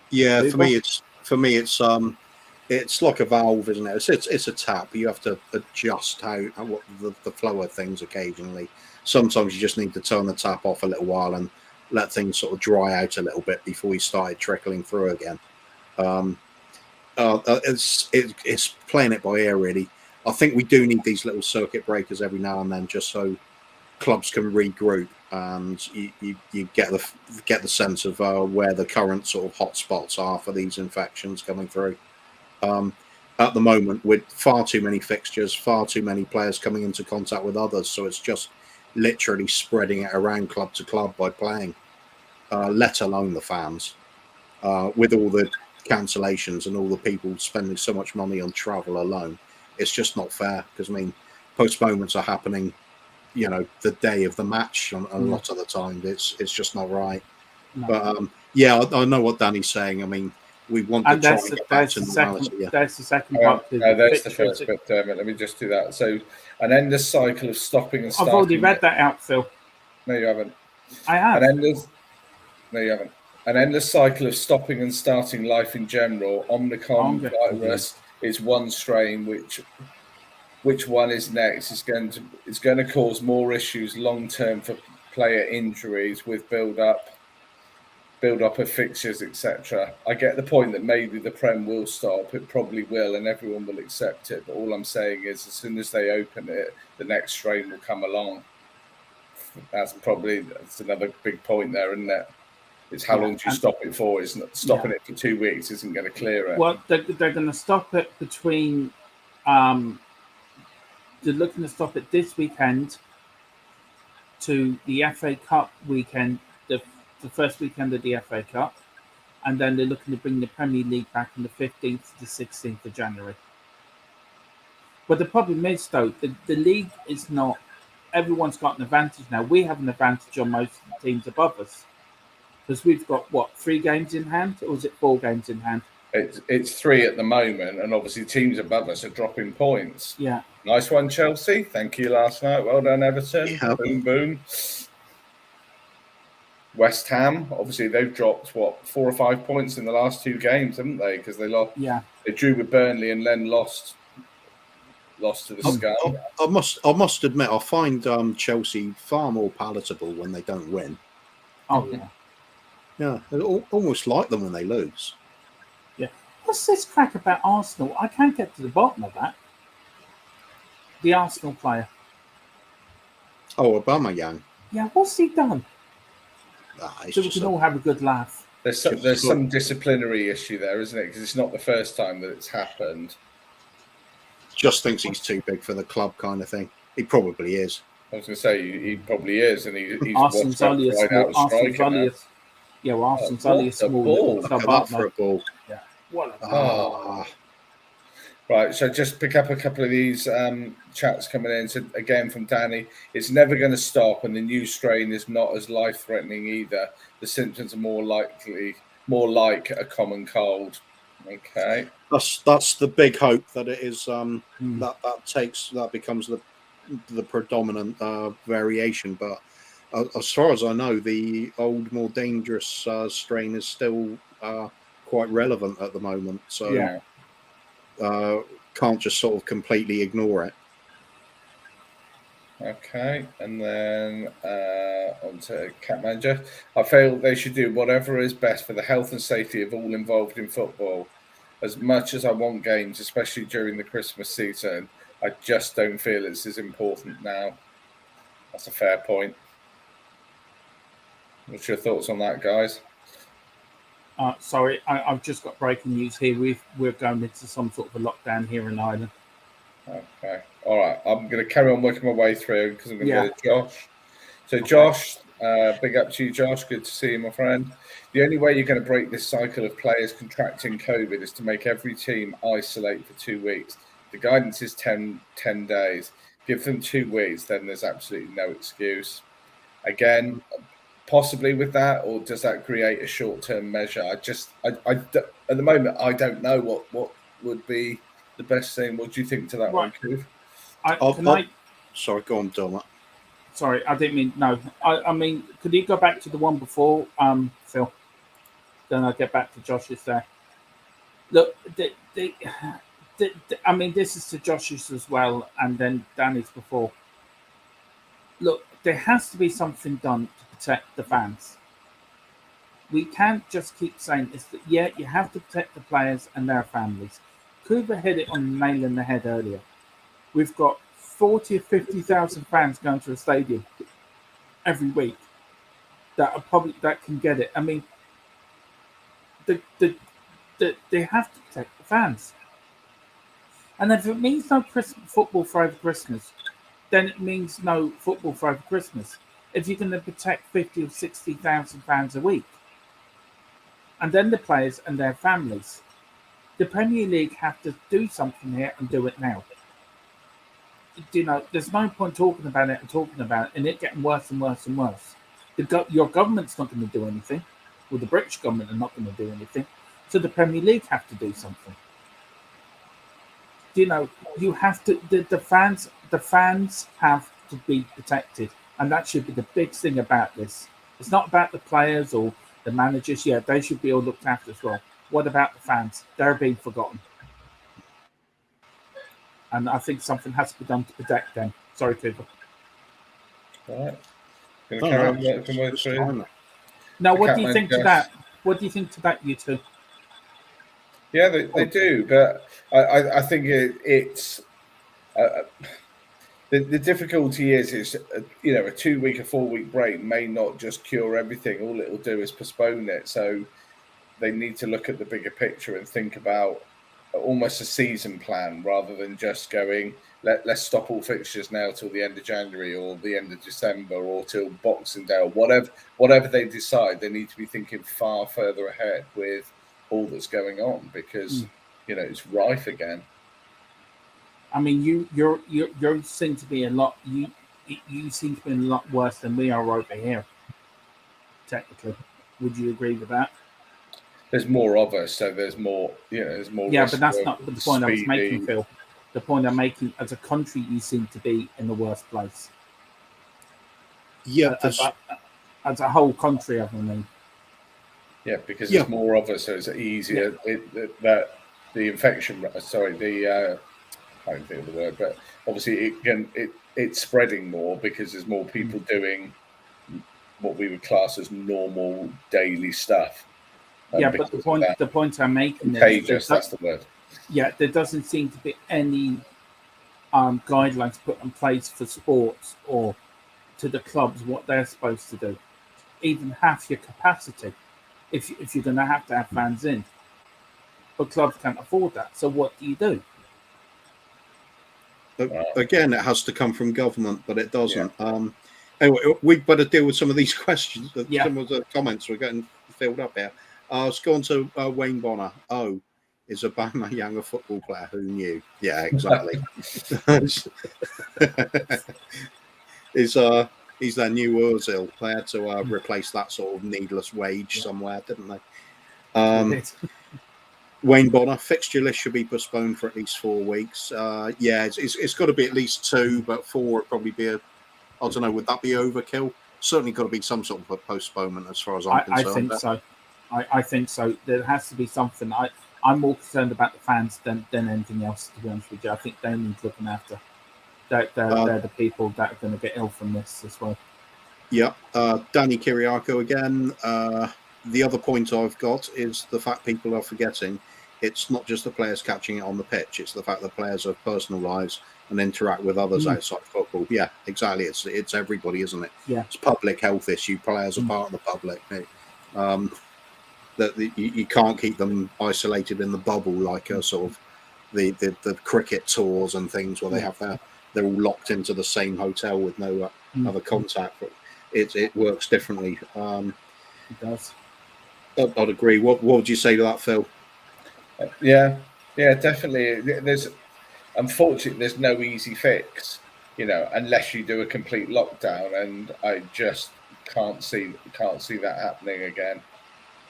Yeah, for me it's like a valve, isn't it? It's a tap. You have to adjust what the flow of things occasionally. Sometimes you just need to turn the tap off a little while and let things sort of dry out a little bit before you start trickling through again. It's playing it by ear, really. I think we do need these little circuit breakers every now and then, just so clubs can regroup and you get the sense of where the current sort of hotspots are for these infections coming through. At the moment, with far too many fixtures, far too many players coming into contact with others, so it's just literally spreading it around club to club by playing, let alone the fans. With all the cancellations and all the people spending so much money on travel alone, it's just not fair, because, I mean, postponements are happening, the day of the match, and a lot of the time it's just not right. No. But I know what Danny's saying. I mean, we want to try and get back to normality. That's the second part. That's the first bit, Dermot. Let me just do that. So, an endless cycle of stopping and starting. I've already read that out, Phil. No, you haven't. I have. No, you haven't. An endless cycle of stopping and starting life in general. Omicron virus is one strain. Which one is next? It's going to cause more issues long term for player injuries with build up of fixtures, etc. I get the point that maybe the Prem will stop. It probably will, and everyone will accept it. But all I'm saying is, as soon as they open it, the next strain will come along. That's another big point there, isn't it? It's how long do you stop it for? It's not stopping Yeah. it for 2 weeks isn't going to clear it. Well, they're going to stop it between. They're looking to stop it this weekend to the FA Cup weekend, the first weekend of the FA Cup, and then they're looking to bring the Premier League back on the 15th to the 16th of January. But the problem is, though, the league is not. Everyone's got an advantage now. We have an advantage on most of the teams above us because we've got, what, 3 games in hand? Or is it 4 games in hand? It's 3 at the moment, and obviously teams above us are dropping points. Yeah. Nice one, Chelsea. Thank you last night. Well done, Everton. Yeah. Boom, boom. West Ham, obviously, they've dropped, 4 or 5 points in the last 2 games, haven't they? Because they lost. Yeah. They drew with Burnley and then lost to the Scum. I must admit, I find Chelsea far more palatable when they don't win. Oh, yeah. Yeah, I almost like them when they lose. Yeah. What's this crack about Arsenal? I can't get to the bottom of that. The Arsenal player. Oh, Aubameyang. Yeah, what's he done? It's So we can all have a good laugh. There's some disciplinary issue there, isn't it? Because it's not the first time that it's happened. Just thinks he's too big for the club, kind of thing. He probably is. I was going to say he probably is, and he's Arsenal's only a small. Arsenal's only a. Yeah, well, Arsenal's only a small little club, Look for a ball. Yeah. What a Ah, Right, so just pick up a couple of these chats coming in. So again from Danny, it's never going to stop, and the new strain is not as life-threatening either. The symptoms are more like a common cold. Okay, that's the big hope that it is. That becomes the predominant variation. But as far as I know, the old, more dangerous strain is still quite relevant at the moment. So. Yeah. Can't just sort of completely ignore it. Okay, and then on to Cat Manager. I feel they should do whatever is best for the health and safety of all involved in football. As much as I want games, especially during the Christmas season, I just don't feel it's as important now. That's a fair point. What's your thoughts on that, guys? Sorry, I've just got breaking news here. We're going into some sort of a lockdown here in Ireland. Okay. All right. I'm going to carry on working my way through because I'm going to go to Josh. So, Josh, big up to you, Josh. Good to see you, my friend. The only way you're going to break this cycle of players contracting COVID is to make every team isolate for 2 weeks. The guidance is 10 days. Give them 2 weeks, then there's absolutely no excuse. Again, possibly with that, or does that create a short-term measure? I at the moment, I don't know what would be the best thing. What do you think to that one, Keith? Sorry, go on, Dom. Sorry, I didn't mean no. I mean, could you go back to the one before, Phil? Then I'll get back to Josh's there. Look, I mean, this is to Josh's as well, and then Danny's before. Look, there has to be something done to protect the fans. We can't just keep saying this. That you have to protect the players and their families. Cooper hit it on the nail in the head earlier. We've got 40 or 50,000 fans going to a stadium every week that can get it. I mean, they have to protect the fans. And if it means no football for over Christmas, then it means no football for over Christmas. If you're going to protect 50 or 60,000 fans a week, and then the players and their families, the Premier League have to do something here and do it now. You know, there's no point talking about it and it getting worse and worse and worse. Your government's not going to do anything. Well, the British government are not going to do anything. So the Premier League have to do something. You know, you have to. The fans have to be protected, and that should be the big thing about this. It's not about the players or the managers. Yeah, they should be all looked after as well. What about the fans? They're being forgotten, and I think something has to be done to protect them. Sorry, Cooper. All right. Going to carry on working through. Now, what do you think to that? What do you think to that, you two? Yeah, they do, but I think it's The difficulty is a 2-week or 4-week break may not just cure everything. All it'll do is postpone it. So they need to look at the bigger picture and think about almost a season plan rather than just going, let's stop all fixtures now till the end of January or the end of December or till Boxing Day or whatever they decide. They need to be thinking far further ahead with all that's going on because it's rife again. I mean, you seem to be a lot. You seem to be a lot worse than we are over here. Technically, would you agree with that? There's more of us, so there's more. There's more. Yeah, but that's not the point I was speedy. making, Phil. The point I'm making, as a country, you seem to be in the worst place. Yeah, as a whole country, I mean. Yeah, because there's more of us, so it's easier. That the infection. Sorry, I don't think of the word, but obviously it's spreading more because there's more people doing what we would class as normal daily stuff. Yeah, but the point I'm making is that's the word. Yeah, there doesn't seem to be any guidelines put in place for sports or to the clubs what they're supposed to do. Even half your capacity, if you're going to have fans in, but clubs can't afford that. So what do you do? Again, it has to come from government, but it doesn't. Yeah. Anyway, we better deal with some of these questions. Some of the comments we're getting filled up here. Let's go on to Wayne Bonner. Is Aubameyang a football player? Who knew? Yeah, exactly. He's their new Ozil. They had to replace that sort of needless wage somewhere, didn't they? Wayne Bonner, fixture list should be postponed for at least 4 weeks. It's got to be at least 2, but 4 would probably be I don't know, would that be overkill? Certainly got to be some sort of a postponement as far as I'm concerned. I think so. I think so. There has to be something. I'm more concerned about the fans than anything else, to be honest with you. I think they need looking after. They're the people that are going to get ill from this as well. Yeah. Danny Kiriako again. The other point I've got is the fact people are forgetting it's not just the players catching it on the pitch. It's the fact that players have personal lives and interact with others outside football. Yeah, exactly. It's everybody, isn't it? Yeah. It's public health issue. Players are part of the public. That you can't keep them isolated in the bubble like a sort of the cricket tours and things where they're all locked into the same hotel with no other contact. It works differently. It does. I'd agree. What would you say to that, Phil? Yeah, definitely. Unfortunately, there's no easy fix, unless you do a complete lockdown, and I just can't see that happening again.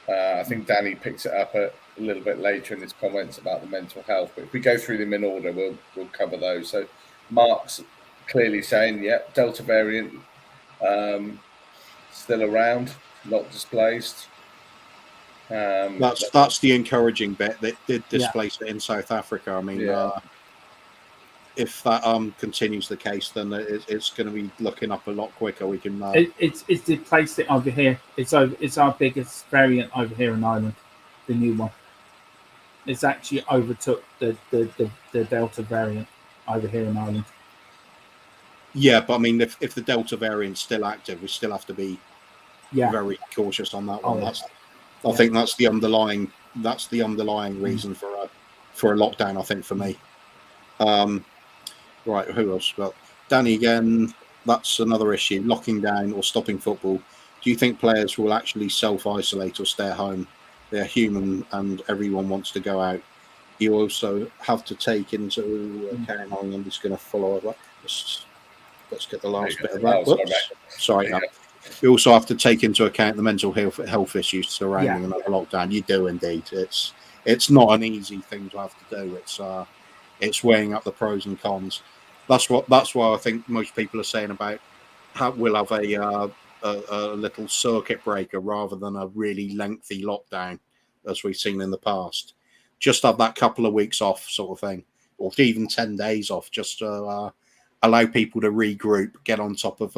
I think Danny picks it up a little bit later in his comments about the mental health, but if we go through them in order, we'll cover those. So Mark's clearly saying, Delta variant still around, not displaced. That's the encouraging bit. That did displace it in South Africa. I mean, if that continues the case, then it's going to be looking up a lot quicker. We can. It's displaced it over here. It's our biggest variant over here in Ireland, the new one. It's actually overtook the Delta variant over here in Ireland. Yeah, but I mean, if the Delta variant's still active, we still have to be very cautious on that one. I think that's the underlying reason for a lockdown. I think for me. Right, who else? Well, Danny again. That's another issue. Locking down or stopping football. Do you think players will actually self-isolate or stay at home? They're human, and everyone wants to go out. You also have to take into account. I'm just going to follow up. Let's get the last bit of that. Sorry. You also have to take into account the mental health issues surrounding another lockdown. You do indeed. It's not an easy thing to have to do. It's weighing up the pros and cons. That's why I think most people are saying about how we'll have a little circuit breaker rather than a really lengthy lockdown, as we've seen in the past. Just have that couple of weeks off, sort of thing, or even 10 days off, just to allow people to regroup, get on top of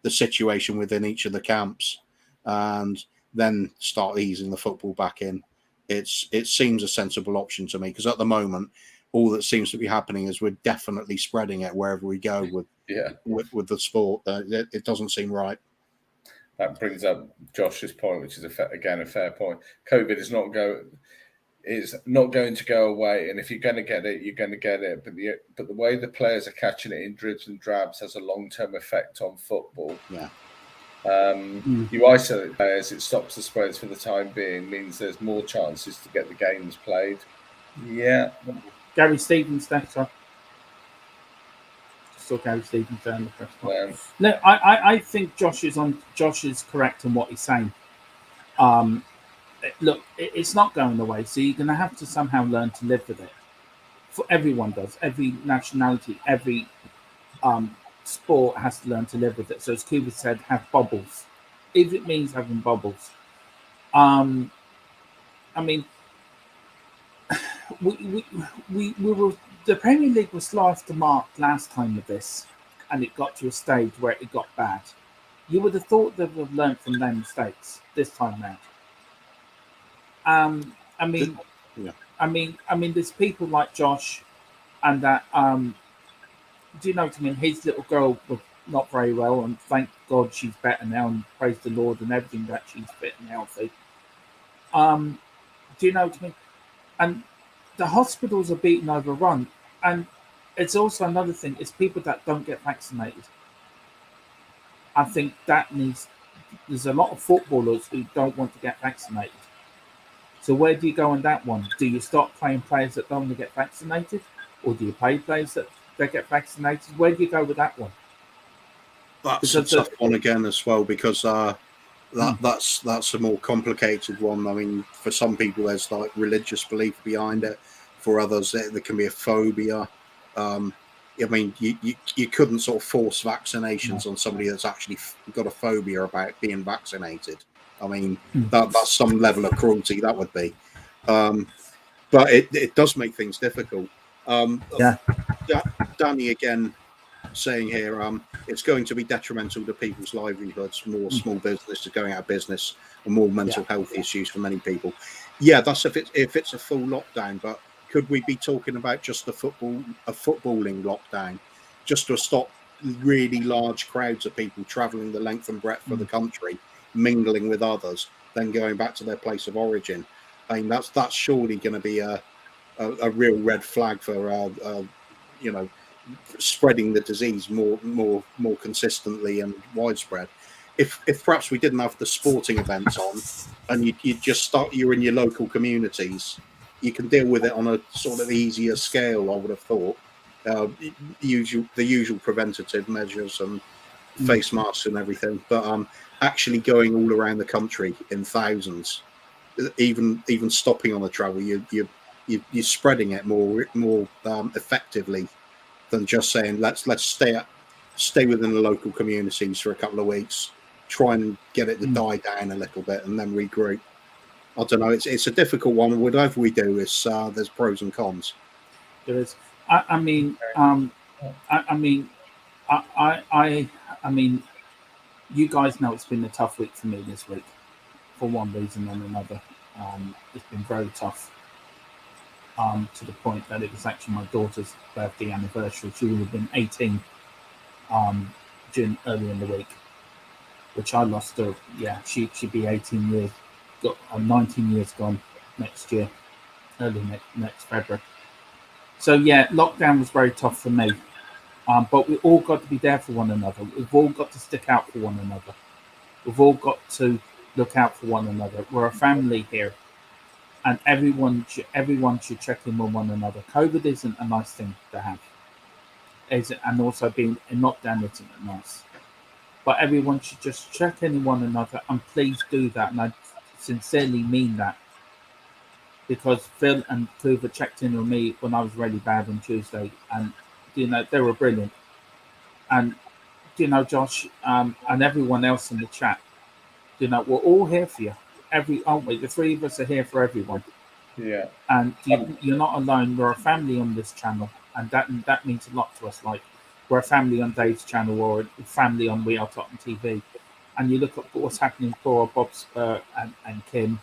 the situation within each of the camps, and then start easing the football back in. It seems a sensible option to me, because at the moment all that seems to be happening is we're definitely spreading it wherever we go with the sport. It doesn't seem right. That brings up Josh's point, which is again a fair point. COVID is not going to go away, and if you're going to get it, you're going to get it. But the way the players are catching it in dribs and drabs has a long-term effect on football. Yeah. You isolate players, it stops the spreads for the time being, means there's more chances to get the games played. Yeah. Gary Stevens, that's right. Still Gary Stevens there in the press box. No, I think Josh is correct in what he's saying. Look, it's not going away, so you're going to have to somehow learn to live with it. For everyone does, every nationality, every sport has to learn to live with it. So as Kuba said, have bubbles, if it means having bubbles. I mean, we were, the Premier League was slow off the mark last time with this, and it got to a stage where it got bad. You would have thought they would have learned from their mistakes this time round. I mean, there's people like Josh, and that. Do you know what I mean? His little girl was not very well, and thank God she's better now, and praise the Lord and everything that she's fit and healthy. Do you know what I mean? And the hospitals are being overrun, and it's also another thing. It's people that don't get vaccinated. I think that there's a lot of footballers who don't want to get vaccinated. So where do you go on that one? Do you start playing players that don't want to get vaccinated, or do you play players that get vaccinated? Where do you go with that one? That's a tough one again as well, because that's a more complicated one. I mean, for some people, there's like religious belief behind it. For others, there can be a phobia. I mean, you couldn't sort of force vaccinations on somebody that's actually got a phobia about being vaccinated. I mean, that's some level of cruelty, that would be. But it does make things difficult. Danny again saying here, it's going to be detrimental to people's livelihoods, more small businesses going out of business, and more mental health issues for many people. Yeah, that's if it's a full lockdown, but could we be talking about just a footballing lockdown, just to stop really large crowds of people travelling the length and breadth of the country, mingling with others, then going back to their place of origin? I mean, that's surely going to be a real red flag for spreading the disease more consistently and widespread. If perhaps we didn't have the sporting events on, and you just you're in your local communities, you can deal with it on a sort of easier scale, I would have thought. The usual preventative measures and face masks and everything, but actually going all around the country in thousands, even stopping on the travel, you're spreading it more effectively than just saying let's stay within the local communities for a couple of weeks, try and get it to die down a little bit, and then regroup. I don't know. It's a difficult one. Whatever we do, is there's pros and cons. There is. I mean, you guys know it's been a tough week for me this week, for one reason and another. It's been very tough. To the point that it was actually my daughter's birthday anniversary. She would have been 18 earlier in the week, which I lost her. Yeah, she'd be 18 years, 19 years gone next year, early next February. So yeah, lockdown was very tough for me. But we all got to be there for one another. We've all got to stick out for one another. We've all got to look out for one another. We're a family here. And everyone should check in with one another. COVID isn't a nice thing to have, and also being in lockdown isn't nice. But everyone should just check in with one another, and please do that. And I sincerely mean that, because Phil and Kuba checked in with me when I was really bad on Tuesday, and they were brilliant. And Josh, and everyone else in the chat, we're all here for you. Aren't we? The three of us are here for everyone. Yeah. And you're not alone. We're a family on this channel, and that means a lot to us. Like, we're a family on Dave's channel, or a family on We Are Tottenham TV. And you look at what's happening for Hotspur and Kim.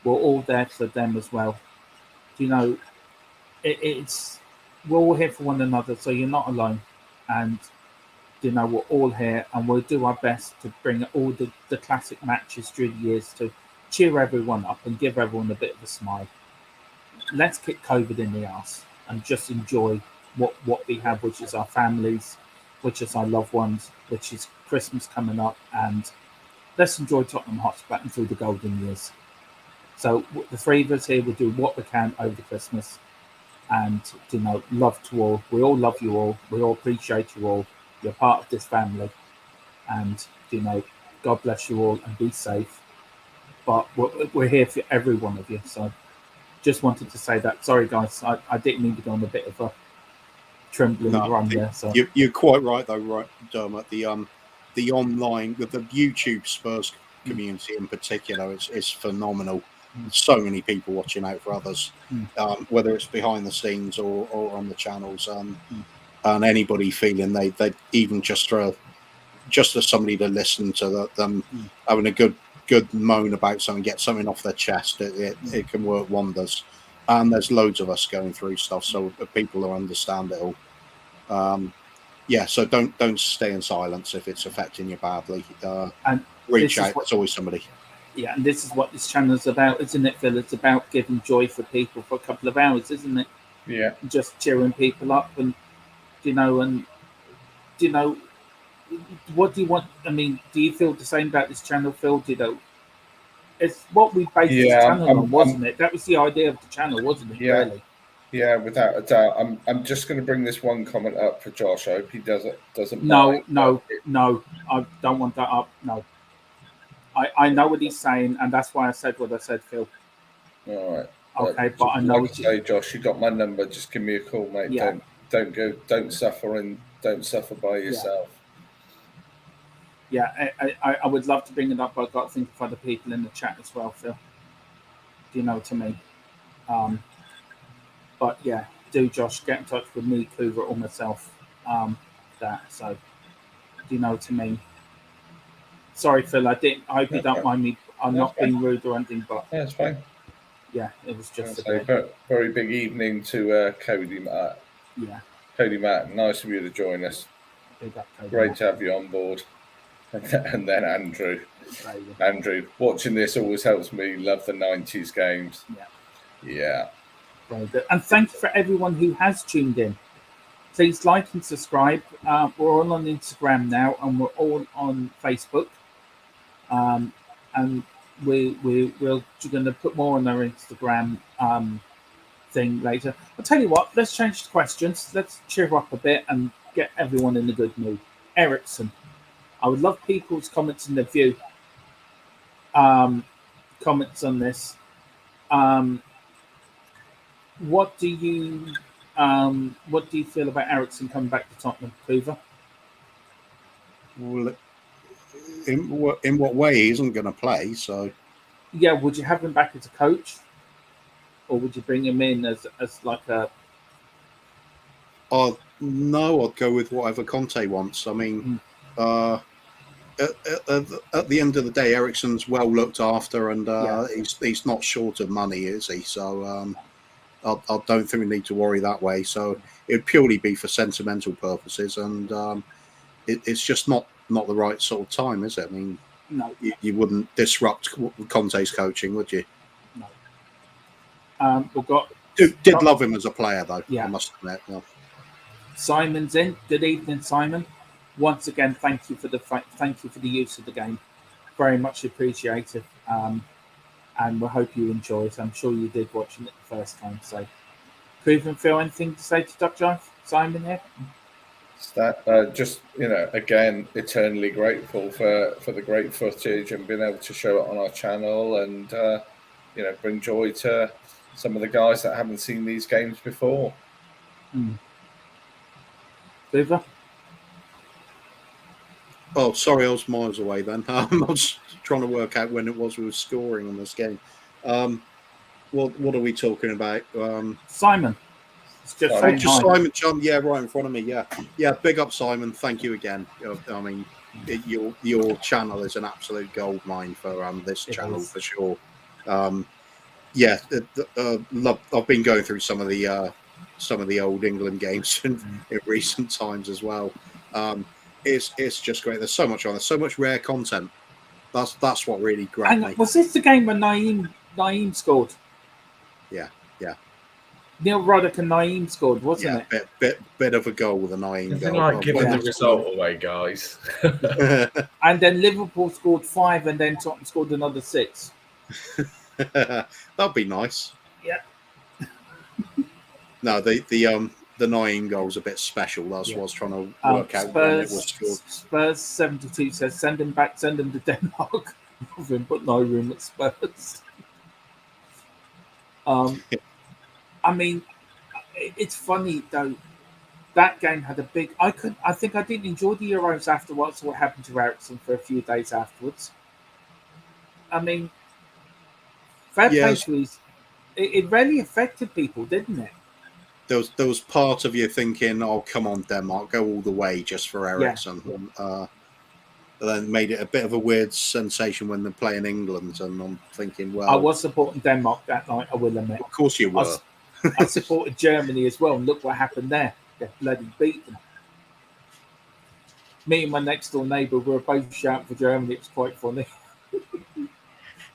We're all there for them as well. it's we're all here for one another, so you're not alone, and we're all here, and we'll do our best to bring all the classic matches through the years to cheer everyone up and give everyone a bit of a smile. Let's kick COVID in the ass and just enjoy what we have, which is our families, which is our loved ones, which is Christmas coming up, and let's enjoy Tottenham Hotspur through the golden years. So the three of us here will do what we can over Christmas, and love to all. We all love you all. We all appreciate you all. You're part of this family, and God bless you all and be safe. But we're here for every one of you. So just wanted to say that. Sorry, guys, I didn't mean to go on a bit of a trembling run there. So you're quite right, though, right, Dermot. The online with the YouTube Spurs community in particular is phenomenal. So many people watching out for others, whether it's behind the scenes or on the channels, and anybody feeling they even just as somebody to listen to them having a good moan about something, get something off their chest, it can work wonders. And there's loads of us going through stuff, so people who understand it all. So don't stay in silence if it's affecting you badly. and Reach out. There's always somebody. Yeah, and this is what this channel is about, isn't it, Phil? It's about giving joy for people for a couple of hours, isn't it? Yeah. Just cheering people up, and what do you want? I mean, do you feel the same about this channel, Phil? It's what we based this channel on, wasn't it? That was the idea of the channel, wasn't it? Yeah. Really? Yeah, without a doubt. I'm just going to bring this one comment up for Josh. I hope he doesn't. No, mind. I don't want that up. No. I know what he's saying, and that's why I said what I said, Phil. All right. Okay, but I know. Like I say, Josh, you got my number. Just give me a call, mate. Yeah. Don't suffer by yourself. Yeah, I would love to bring it up, but I've got to think of other people in the chat as well, Phil. Do you know what I mean? But yeah, do Josh get in touch with me, Coover, or myself? So do you know what I mean? Sorry, Phil. I hope you don't mind me. I'm not being rude or anything, but yeah, it's fine. Yeah, it was just very big evening to Cody Matt. Yeah, Cody Matt, nice of you to join us. Great to have you on board. And then Andrew. Andrew, watching this always helps me love the 90s games. Yeah. Very good. And thank you for everyone who has tuned in. Please like and subscribe. We're all on Instagram now, and we're all on Facebook. And we're going to put more on our Instagram thing later. I'll tell you what, let's change the questions. Let's cheer up a bit and get everyone in a good mood. Ericsson. I would love people's comments in the view. Comments on this. What do you feel about Ericsson coming back to Tottenham, Hoover? Well, in what way? He isn't going to play, so. Yeah, would you have him back as a coach, or would you bring him in as like a? No, I'd go with whatever Conte wants. I mean, at the end of the day, Ericsson's well looked after, and he's not short of money, is he? So I don't think we need to worry that way. So it'd purely be for sentimental purposes, and it's just not the right sort of time, is it? I mean, no, you wouldn't disrupt Conte's coaching, would you? No. We've got. Did love him as a player, though. Yeah. I must admit. Yeah. Simon's in. Good evening, Simon. Once again, thank you for the use of the game. Very much appreciated. And we hope you enjoy it. I'm sure you did watching it the first time. So, Proven, Phil, anything to say to Duck Jive? Simon here. Just again, eternally grateful for the great footage and being able to show it on our channel, and bring joy to some of the guys that haven't seen these games before. Hoover? Oh, sorry, I was miles away then. I was trying to work out when it was we were scoring on this game. What are we talking about? Simon. It's just Simon, John. Yeah, right in front of me. Yeah. Big up, Simon. Thank you again. I mean, your channel is an absolute gold mine for this channel for sure. I've been going through some of the some of the old England games in recent times as well. It's just great. There's so much on. There's so much rare content. That's what really grabbed me. Was this the game when Nayim scored? Yeah. Neil Ruddock and Nayim scored, wasn't it? Bit of a goal with a Nayim Nothing goal. like giving the result away, guys. And then Liverpool scored 5, and then Tottenham scored another 6. That'd be nice. Yeah. No, the Nayim goal's a bit special. That's what I was trying to work out when it was scored. Spurs 72 says send him back, send him to Denmark. Nothing but no room at Spurs. I mean, it's funny though. That game had a big. I think I didn't enjoy the Euros afterwards. What happened to Ericsson for a few days afterwards? I mean, fair play to us. It really affected people, didn't it? There was part of you thinking, "Oh, come on, Denmark, go all the way just for Ericsson." Yeah. Then made it a bit of a weird sensation when they're playing England, and I'm thinking, well, I was supporting Denmark that night. I will admit. Of course you were. I supported Germany as well, and look what happened there. They bloody beat them. Me and my next door neighbour were both shouting for Germany. It was quite funny.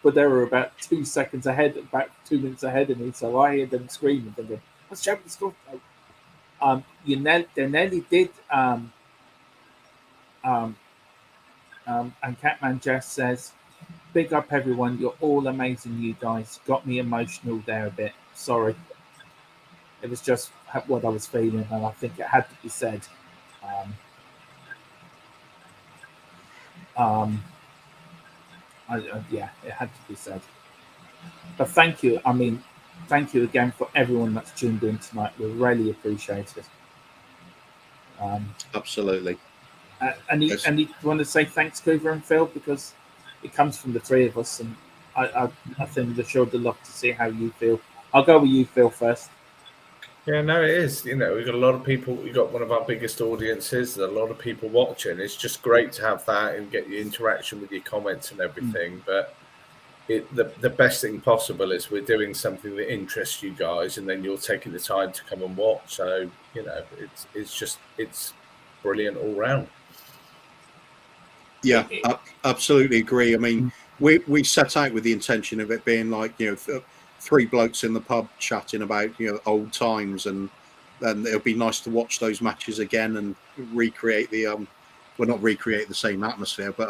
But they were about 2 seconds ahead, about 2 minutes ahead of me, so I heard them screaming, thinking, "What's Germany scored?" They nearly did. And Catman Jess says, "Big up everyone, you're all amazing, you guys. Got me emotional there a bit. Sorry. It was just what I was feeling, and I think it had to be said." Yeah, it had to be said. But thank you. I mean, thank you again for everyone that's tuned in tonight. We really appreciate it. Absolutely. And you want to say thanks, Cooper and Phil, because it comes from the three of us, and I think the show would love to see how you feel. I'll go with you, Phil, first. Yeah, no, it is. You know, we've got a lot of people. We've got one of our biggest audiences. There's a lot of people watching. It's just great to have that and get your interaction with your comments and everything. But the best thing possible is we're doing something that interests you guys, and then you're taking the time to come and watch. So, you know, it's brilliant all round. Yeah, absolutely agree. I mean, we set out with the intention of it being like, you know, three blokes in the pub chatting about, you know, old times, and then it'll be nice to watch those matches again and recreate the well, not recreate the same atmosphere, but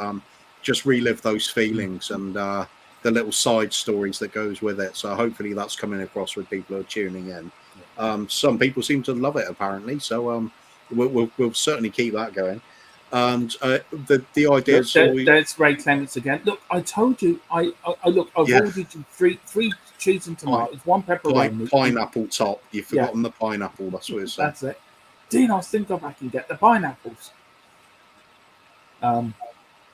just relive those feelings and the little side stories that goes with it. So hopefully that's coming across with people who are tuning in. Some people seem to love it apparently, so we'll certainly keep that going. And the idea is there's Ray Clements again. Look, I told you, I've ordered you three cheese and tomatoes, one pepperoni, pineapple top. You've forgotten the pineapple. That's what it's saying. That's it. Dean, I think I can get the pineapples.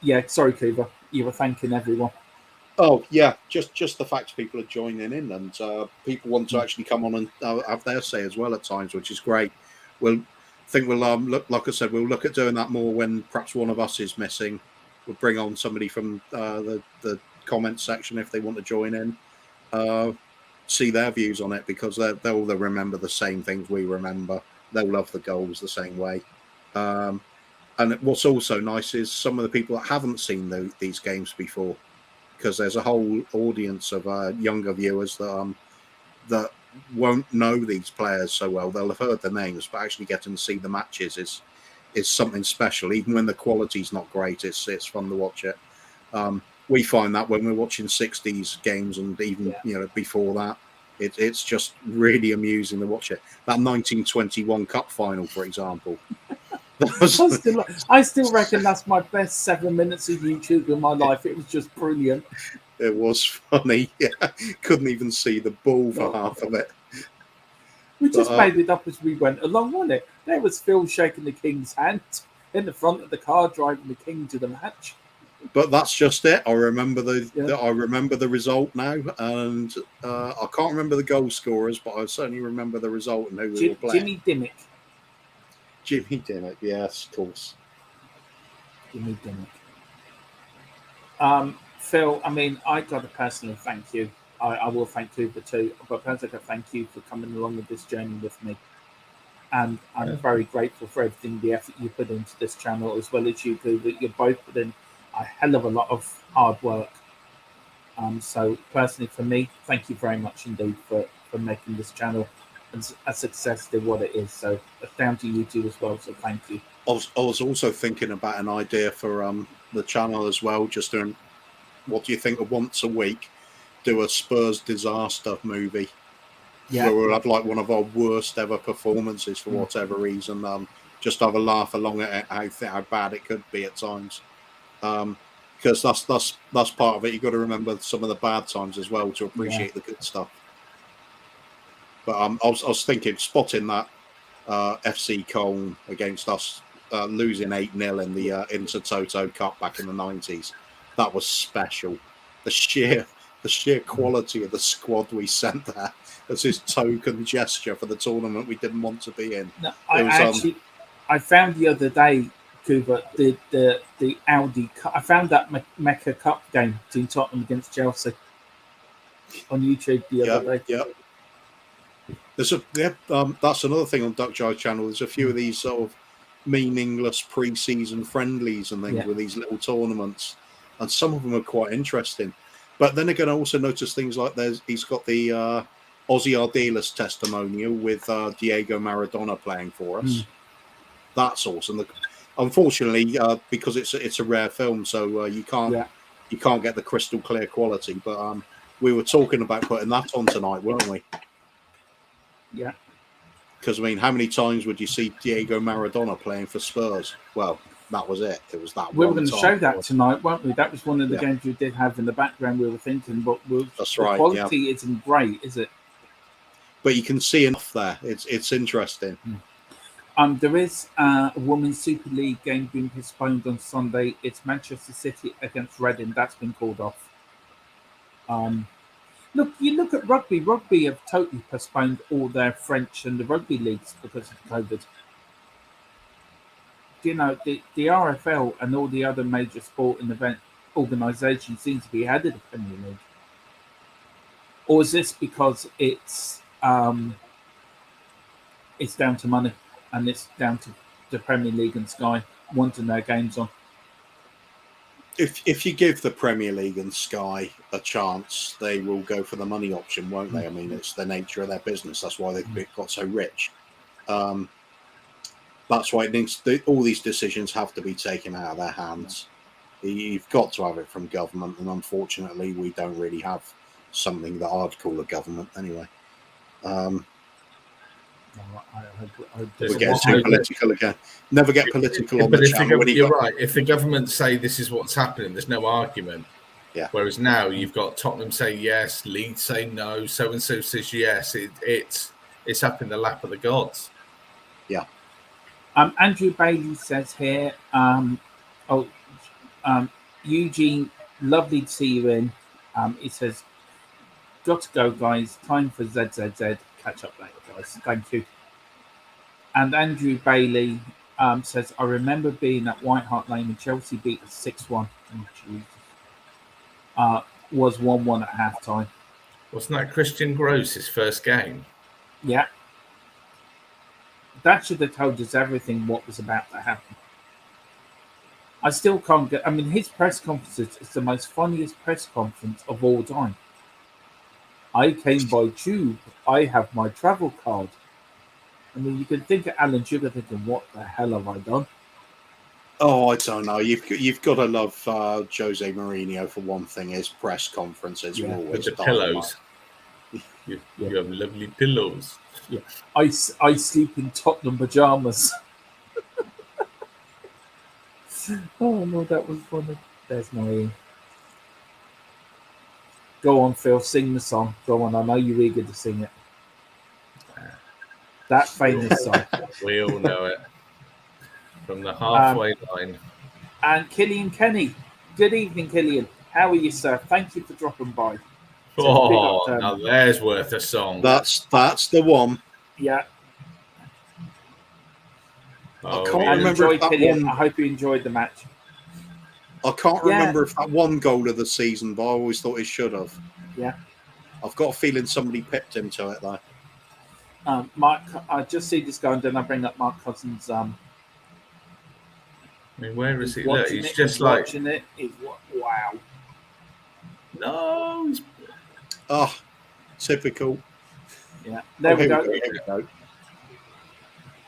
Yeah, sorry, Cooper. You were thanking everyone. Oh yeah, just the fact people are joining in, and people want to actually come on and have their say as well at times, which is great. We'll look, like I said, we'll look at doing that more when perhaps one of us is missing. We'll bring on somebody from the comment section if they want to join in, see their views on it, because they'll remember the same things we remember. They'll love the goals the same way. And what's also nice is some of the people that haven't seen these games before, because there's a whole audience of younger viewers that won't know these players so well. They'll have heard the names, but actually getting to see the matches is something special. Even when the quality's not great, it's fun to watch it. We find that when we're watching 60s games, and even before that, it's just really amusing to watch it. That 1921 Cup final, for example. I still reckon that's my best 7 minutes of YouTube in my life. It was just brilliant. It was funny. Yeah, couldn't even see the ball for half of it. We just made it up as we went along, wasn't it? There was Phil shaking the King's hand in the front of the car, driving the King to the match. But that's just it. I remember the result now, and I can't remember the goal scorers, but I certainly remember the result and who we were playing. Jimmy Dimmick, yes, of course. Jimmy Dimmick. Phil, I mean, I got to personally thank you. I will thank Cooper too. But first, I thank you for coming along with this journey with me. And I'm very grateful for everything, the effort you put into this channel, as well as you, Cooper. You both put in a hell of a lot of hard work. So personally, for me, thank you very much indeed for making this channel a success to what it is. So it's down to you two as well. So thank you. I was also thinking about an idea for the channel as well. Just doing, what do you think of once a week, do a Spurs disaster movie? Yeah. Where we'll have like one of our worst ever performances for whatever reason. Just have a laugh along at how bad it could be at times. Because that's part of it. You've got to remember some of the bad times as well to appreciate the good stuff. But I was thinking, spotting that FC Cologne against us, losing 8-0 in the Intertoto Cup back in the 90s, that was special. The sheer quality of the squad we sent there as his token gesture for the tournament we didn't want to be in. No, I found the other day, Cooper, the Audi Cup. I found that Mecca Cup game between Tottenham against Chelsea on YouTube the other day. Yeah. That's another thing on Duck Jive channel. There's a few of these sort of meaningless pre-season friendlies and things with these little tournaments, and some of them are quite interesting. But then again, I also notice things like he's got the Ozzy Ardiles testimonial with Diego Maradona playing for us. That's awesome. Unfortunately, because it's a rare film, so you can't get the crystal clear quality. But we were talking about putting that on tonight, weren't we? Yeah. Because I mean, how many times would you see Diego Maradona playing for Spurs? Well, that was it. It was that. We were going to show that tonight, weren't we? That was one of the games we did have in the background. We were thinking, but that's right. The quality isn't great, is it? But you can see enough there. It's interesting. There is a Women's Super League game being postponed on Sunday. It's Manchester City against Reading. That's been called off. Look at rugby. Rugby have totally postponed all their French and the rugby leagues because of COVID. You know, the RFL and all the other major sport and event organisations seem to be ahead of the Premier League. Or is this because it's down to money and it's down to the Premier League and Sky wanting their games on? If you give the Premier League and Sky a chance, they will go for the money option, won't they? I mean, it's the nature of their business. That's why they've got so rich. That's why it needs all these decisions have to be taken out of their hands. You've got to have it from government, and unfortunately, we don't really have something that I'd call a government anyway. We're getting too political again. Never get political on the channel. You're right. If the government say this is what's happening, there's no argument. Yeah. Whereas now you've got Tottenham say yes, Leeds say no, so and so says yes. It's up in the lap of the gods. Yeah. Andrew Bailey says here, Eugene, lovely to see you in. He says, got to go, guys. Time for ZZZ. Catch up later, guys. Thank you. And Andrew Bailey says, I remember being at White Hart Lane when Chelsea beat us 6-1. Was 1-1 at half time. Wasn't that Christian Gross's first game? Yeah. That should have told us everything what was about to happen. I still can't get... I mean, his press conference is the most funniest press conference of all time. I came by tube. I have my travel card. I mean, you can think of Alan Sugar thinking, what the hell have I done? Oh, I don't know. You've got to love Jose Mourinho for one thing. His press conferences will always with the pillows. You have lovely pillows. Yeah, I sleep in Tottenham pajamas. Oh no, that was funny. There's Nayim. Go on, Phil. Sing the song. Go on. I know you're eager to sing it. That famous song. We all know it. From the halfway line. And Killian Kenny. Good evening, Killian. How are you, sir? Thank you for dropping by. Now there's worth a song. That's the one. Yeah. I can't remember if that one. I hope you enjoyed the match. I can't remember if that one goal of the season, but I always thought it should have. Yeah. I've got a feeling somebody pipped him to it though. Mark, I just see this guy, and then I bring up Mark Cousins. I mean, where is he? Look, Watching he's it, just like, watching it. Wow. no, Oh, typical. Yeah, there we go. Here we go.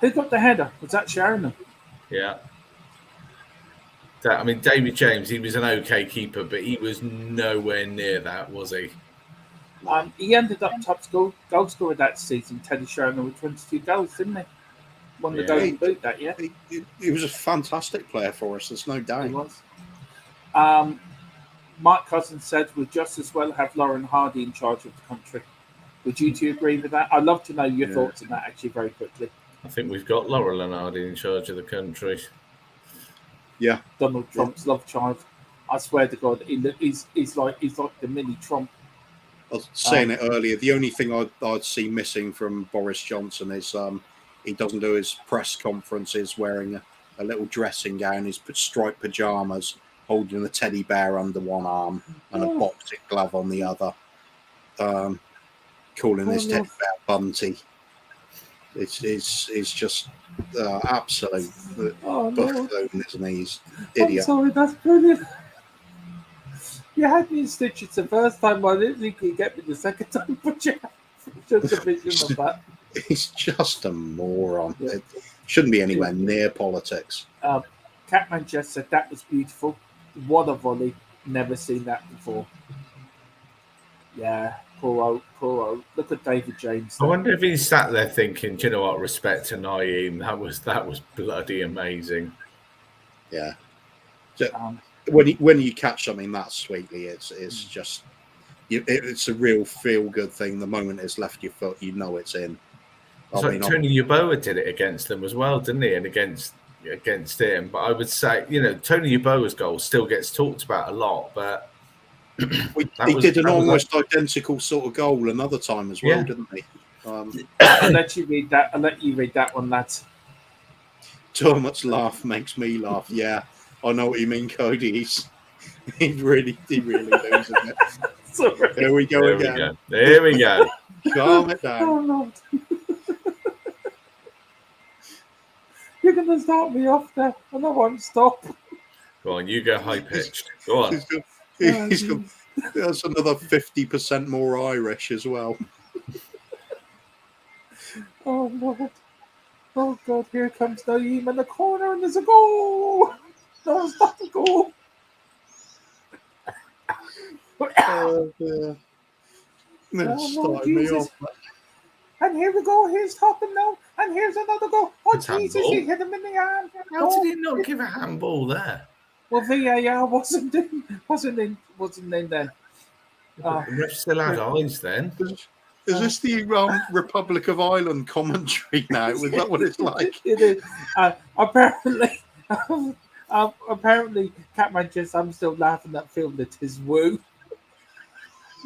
Who got the header? Was that Sheringham? yeah. I mean, David James, he was an okay keeper, but he was nowhere near that, was he? He ended up top goal scorer that season. Teddy Sheringham with 22 goals, didn't he? Won the Golden Boot that year. He was a fantastic player for us. There's no doubt. He was. Mark Cousins said we'd just as well have Lauren Hardy in charge of the country. Would you two agree with that? I'd love to know your thoughts on that actually very quickly. I think we've got Laurel and Hardy in charge of the country. Yeah. Donald Trump's love child. I swear to God, he's like the mini Trump. I was saying it earlier. The only thing I'd see missing from Boris Johnson is he doesn't do his press conferences wearing a little dressing gown, his striped pajamas, holding a teddy bear under one arm and a boxing glove on the other, calling this teddy bear Bunty. It's just absolute buffoon, isn't he? He's idiot. I'm sorry, that's brilliant. You had me in stitches the first time. I didn't think you'd get me the second time, but yeah, just a vision of that. He's just a moron. Yeah. It shouldn't be anywhere near politics. Catman just said that was beautiful. What a volley. Never seen that before. Yeah, poor old. Look at David James. I wonder if he sat there thinking, do you know what, respect to Nayim, that was bloody amazing. Yeah. So, when you catch something that sweetly, it's just it's a real feel good thing. The moment it's left your foot, you know it's in. Tony Yeboah did it against them as well, didn't he? And against him. But I would say, Tony Yeboah's goal still gets talked about a lot, but he did an almost identical sort of goal another time as well, didn't he? I'll let you read that. I'll let you read that one, lads. Too much laugh makes me laugh. Yeah, I know what you mean, Cody. He really loses it. Sorry. There we go again. There we go. Calm it down. Oh, Lord. You're going to start me off there, and I won't stop. Go on, you go high pitched. Go on. That's another 50% more Irish as well. Oh, Lord. Oh, God, here comes Nayim in the corner, and there's a goal. No, it's not a goal. Oh, dear. Starting me off. And here we go. Here's Tottenham now. And here's another goal. Oh, it's Jesus, handball. He hit him in the arm. How did he not give a handball there? Well, VAR wasn't in then. The ref still had eyes then. Is this the Republic of Ireland commentary now? Is that what it's like? It is. Apparently, Catman just, I'm still laughing at film that is woo.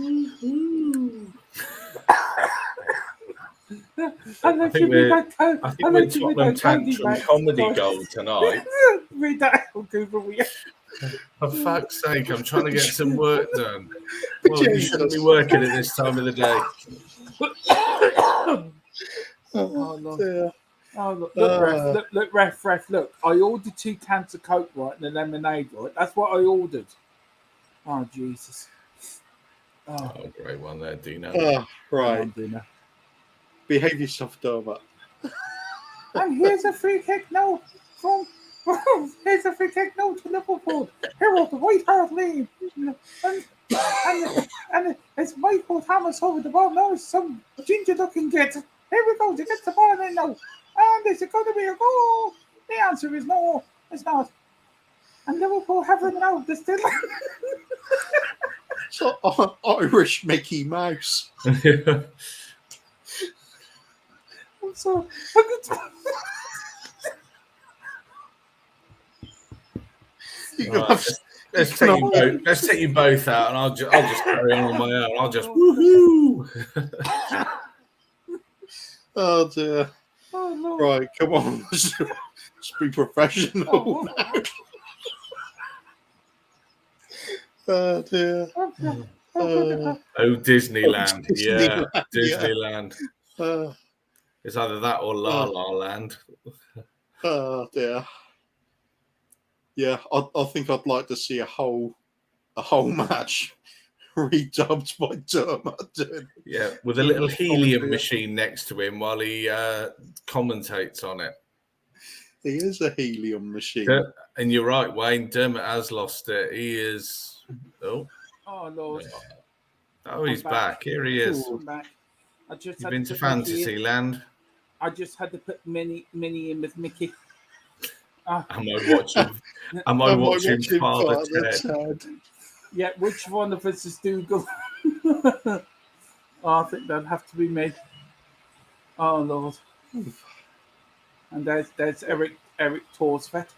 I think we're Tottenham Tantrum comedy gold tonight. Read that on Google. For fuck's sake, I'm trying to get some work done. Well, you shouldn't be working at this time of the day. Look, ref, look. I ordered 2 cans of Coke, right, and a lemonade, right? That's what I ordered. Oh, Jesus. Oh, great one there, Dino. Oh, right. On, Dino. Behave yourself, Dermot. And here's a free kick now to Liverpool. Here are the White Hart League. And it's Michael Thomas over the ball. Now it's some ginger looking kid. Here we go. He gets the ball in now. And is it going to be a goal? The answer is no, it's not. And Liverpool have it now. They're still. So Irish Mickey Mouse. I'm sorry. Let's take you both out, and I'll just carry on my own. I'll just woohoo. Oh dear. Oh, no. Right, come on. Let's be professional now. Oh dear. Disneyland. Yeah, Disneyland, yeah. Disneyland. Uh, It's either that or La La Land. oh dear. Yeah, I think I'd like to see a whole match redubbed by Dermot. Yeah, with a little helium machine next to him while he commentates on it. He is a helium machine. And you're right, Wayne. Dermot has lost it. He is. Oh Lord! Oh, he's back. Here he is. I'm back. You've been to Fantasyland. I just had to put Minnie in with Mickey. Am I watching Father Ted? Yeah, which one of us is Dougal? I think that'd have to be me. Oh Lord! And there's Eric Torsvet.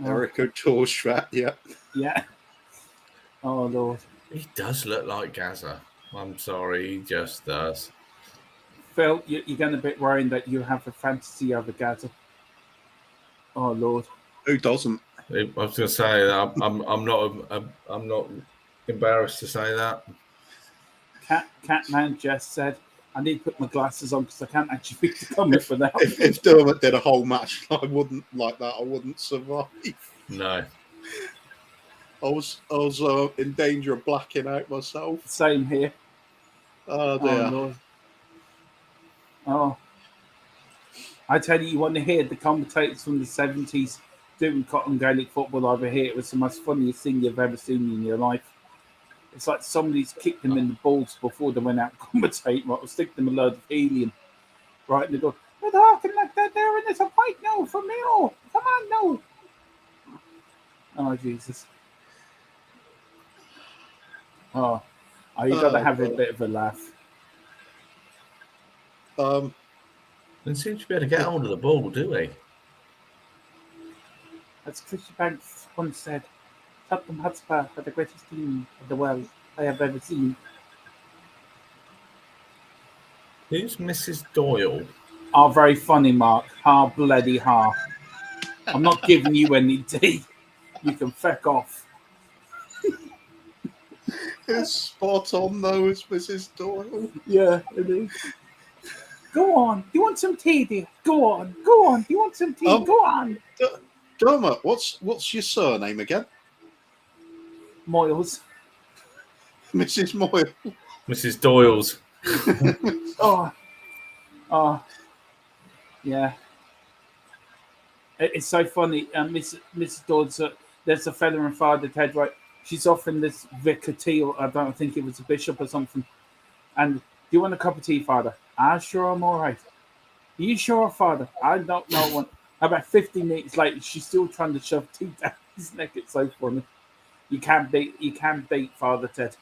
Eric Torsvet, yeah. Yeah. Oh Lord! He does look like Gaza. I'm sorry, he just does. Phil, you're getting a bit worried that you have a fantasy of a Gaza. Oh Lord! Who doesn't? I was going to say that I'm not embarrassed to say that. Catman just said, "I need to put my glasses on because I can't actually read the comment without." If Dermot did a whole match, I wouldn't like that. I wouldn't survive. No. I was in danger of blacking out myself. Same here. Oh dear. Oh Lord! Oh. I tell you want to hear the commentators from the 70s doing cotton Gaelic football over here. It was the most funniest thing you've ever seen in your life. It's like somebody's kicked them in the balls before they went out and commentate, right? Or stick them a load of helium, right? And they go, "They're talking like that there, and there's a fight now for me. Oh, come on, no." Oh, Jesus. Oh, you got to have a bit of a laugh. Doesn't seem to be able to get hold of the ball, do we? As Christy Banks once said, Tottenham Hotspur are the greatest team of the world I have ever seen. Who's Mrs. Doyle? Oh, very funny, Mark. Ha, bloody ha. I'm not giving you any tea. You can feck off. It's spot on, though, it's Mrs. Doyle. Yeah, it is. Go on. You want some tea, dear? Go on. Go on. You want some tea? Go on. Dermot, what's your surname again? Moyles. Mrs. Moyle. Mrs. Doyle's. Yeah. It's so funny. Mrs. Doyle's, there's a fella in Father Ted, right? She's offering this vicar tea, or I don't think it was a bishop or something. And, do you want a cup of tea, Father? Sure, I'm all right. Are you sure, Father? I don't know one. About 15 minutes later, she's still trying to shove tea down his neck. It's so funny. You can't beat Father Ted.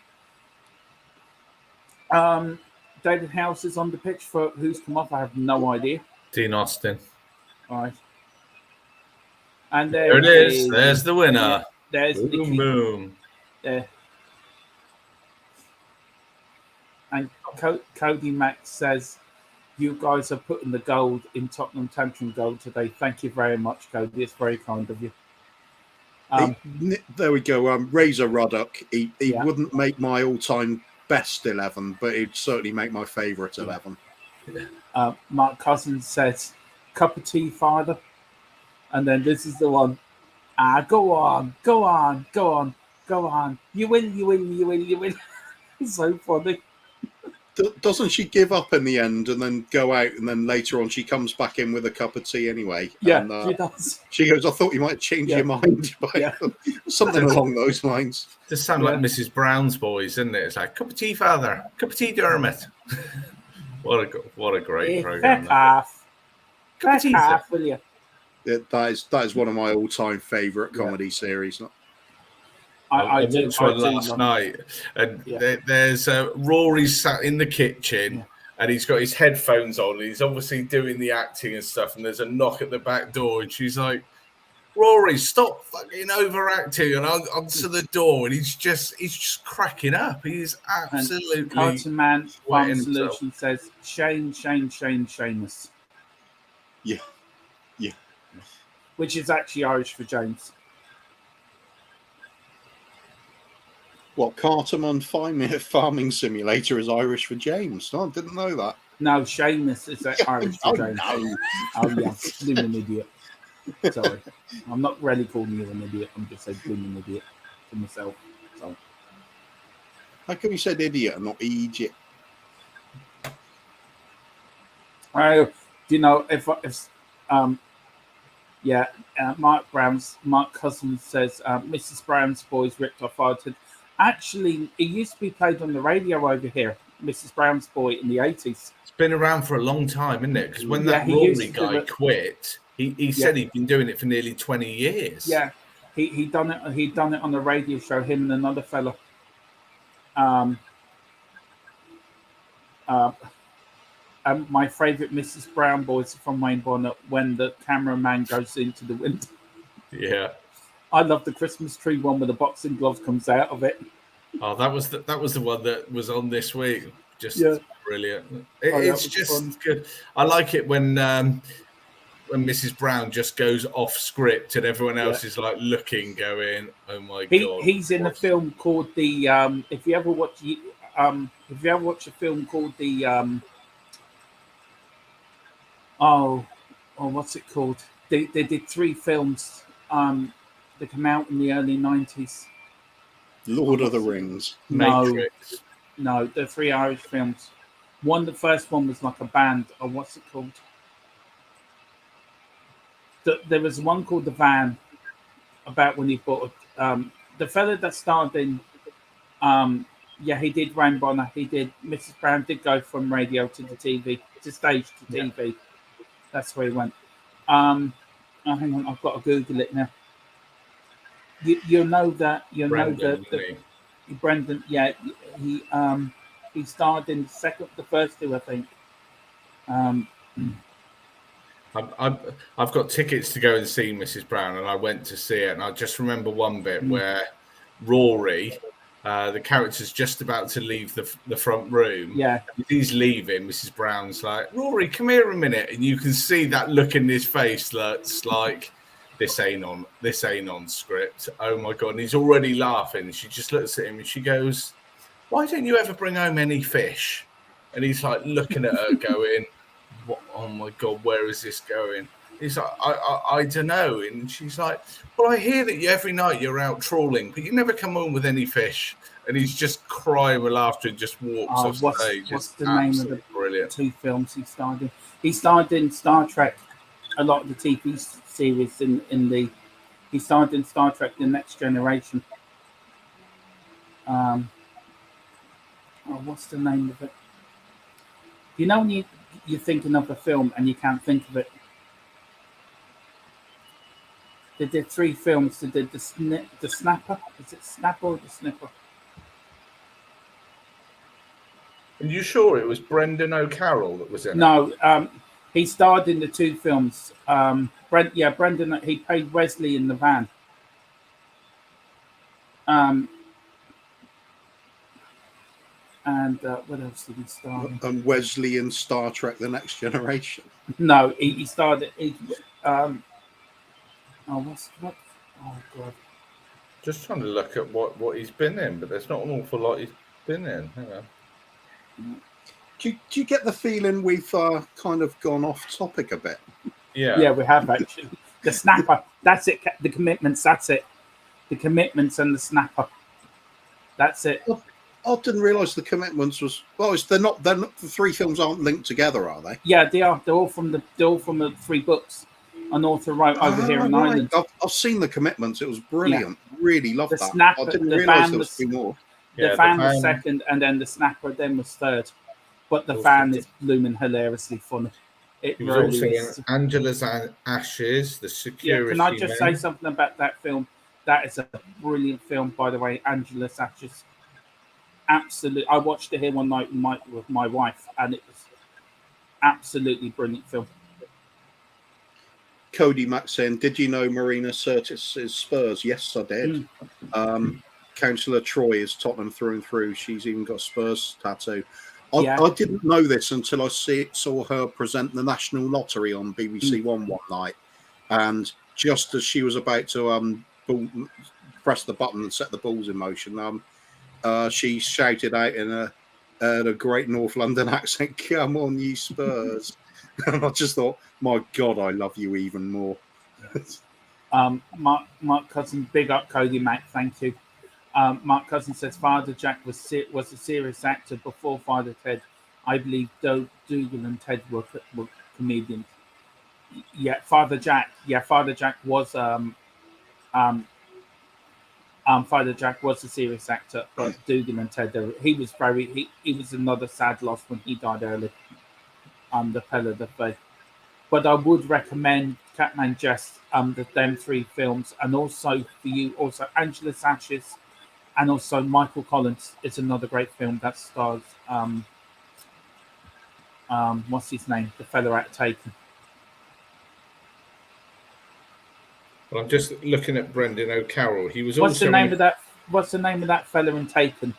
David House is on the pitch for who's come off. I have no idea. Dean Austin. All right. And there it is. There's the winner. Yeah, there's boom, boom. There. And Cody Max says, "You guys are putting the gold in Tottenham Tantrum Gold today. Thank you very much, Cody. It's very kind of you." There we go. Razor Ruddock. He wouldn't make my all-time best 11, but he'd certainly make my favourite 11. Mark Cousins says, "Cup of tea, Father." And then this is the one. Go on. You win. It's so funny. Doesn't she give up in the end and then go out, and then later on she comes back in with a cup of tea anyway? Yeah, and, she does. She goes, "I thought you might change your mind." Something along those lines. Just sound like Mrs. Brown's Boys, isn't it? It's like, "Cup of tea, Father. Cup of tea, Dermot." What a great program. Back half, will you? That is one of my all-time favourite comedy series. I watched one last night, and there's Rory's sat in the kitchen, and he's got his headphones on, and he's obviously doing the acting and stuff, and there's a knock at the back door, and she's like, "Rory, stop fucking overacting," and answer the door, and he's just cracking up. He's absolutely. Carton Man Farm Solution says, Seamus. Yeah. Which is actually Irish for James. What, Carterman 5-minute farming simulator is Irish for James? No, I didn't know that. No, Seamus is Irish for James. No. Oh, yeah, blooming idiot. Sorry. I'm not really calling you an idiot. I'm just saying blooming idiot to myself. So, How come you said idiot and not Egypt? do you know if yeah, Mark Cousin says Mrs. Brown's Boys ripped off Arted. Actually, it used to be played on the radio over here. Mrs. Brown's Boy in the 80s. It's been around for a long time, isn't it? Because when Yeah, that he Rory used to guy quit, he said he'd been doing it for nearly 20 years. Yeah, he done it. He'd done it on the radio show. Him and another fella. My favourite Mrs. Brown Boys from Wayne Bonnet when the cameraman goes into the window. Yeah. I love the Christmas tree one where the boxing gloves comes out of it. Oh, that was the one that was on this week. Just brilliant. It's just fun. Good. I like it when Mrs. Brown just goes off script and everyone else is like looking, going, "Oh my god!" He's in a film called the. If you ever watch a film called the. What's it called? They did 3 films. They come out in the early 90s. Lord of the Rings. Matrix. No, they're 3 Irish films. The first one was like a band. Or what's it called? There was one called The Van, about when he bought the fella that starred in. He did Wayne Bonner. He did. Mrs. Brown did go from radio to the TV, to stage to TV. That's where he went. Hang on, I've got to Google it now. You know that Brendan. Yeah, he starred in the first 2, I think. I've got tickets to go and see Mrs. Brown, and I went to see it, and I just remember one bit where Rory, the character's just about to leave the front room. Yeah, he's leaving. Mrs. Brown's like, "Rory, come here a minute," and you can see that look in his face that's like, this ain't on script. Oh my god! And he's already laughing. She just looks at him and she goes, "Why don't you ever bring home any fish?" And he's like looking at her, going, "What? Oh my god, where is this going?" He's like, I don't know. And she's like, "Well, I hear that every night you're out trawling, but you never come home with any fish." And he's just crying with laughter and just walks off stage. What's the name of the brilliant 2 films he starred in? He starred in Star Trek, a lot of the TV series he starred in Star Trek: The Next Generation. What's the name of it? You know when you're thinking of a film and you can't think of it? They did 3 films. They did the Snapper. Is it Snapper or the Snipper? Are you sure it was Brendan O'Carroll that was in it? No, he starred in the 2 films. Brendan. He played Wesley in The Van. And what else did he star in? And Wesley in Star Trek: The Next Generation. No, he starred. What? Oh god! Just trying to look at what he's been in, but there's not an awful lot he's been in. Hang on. Do you get the feeling we've kind of gone off topic a bit? Yeah, we have actually. The Snapper. That's it. The Commitments. That's it. The Commitments and the Snapper. That's it. I didn't realise the Commitments was. Well, they're not. The 3 films aren't linked together, are they? Yeah, they are. They're all from the 3 books. An author wrote over here in Ireland. I've seen the Commitments. It was brilliant. Yeah. Really loved that. Snapper, I didn't realise there was 2 more. The Van was second, and then the Snapper then was third. But the Van is blooming hilariously funny. It was really also is. in Angela's Ashes, the security. Can I just say something about that film? That is a brilliant film, by the way. Angela's Ashes. Absolutely. I watched it here one night with my wife, and it was absolutely brilliant film. Cody Mack saying, "Did you know Marina Sirtis is Spurs?" Yes, I did. Councillor Troy is Tottenham through and through. She's even got a Spurs tattoo. I didn't know this until I saw her present the National Lottery on BBC One night, and just as she was about to press the button and set the balls in motion, she shouted out in a great North London accent, "Come on, you Spurs!" And I just thought, my God, I love you even more. Mark Cousin, big up Cody Mack, thank you. Mark Cousin says Father Jack was a serious actor before Father Ted. I believe Dougal and Ted were comedians. Yeah, Father Jack. Yeah, Father Jack was Father Jack was a serious actor, but Dougal and Ted, he was another sad loss when he died early. The fella that they. But I would recommend Catman Jest, them three films, and also for you, also Angela's Ashes, and also Michael Collins is another great film that stars what's his name, the fella at Taken. Well, I'm just looking at Brendan O'Carroll. He was What's also the name of that fella in Taken?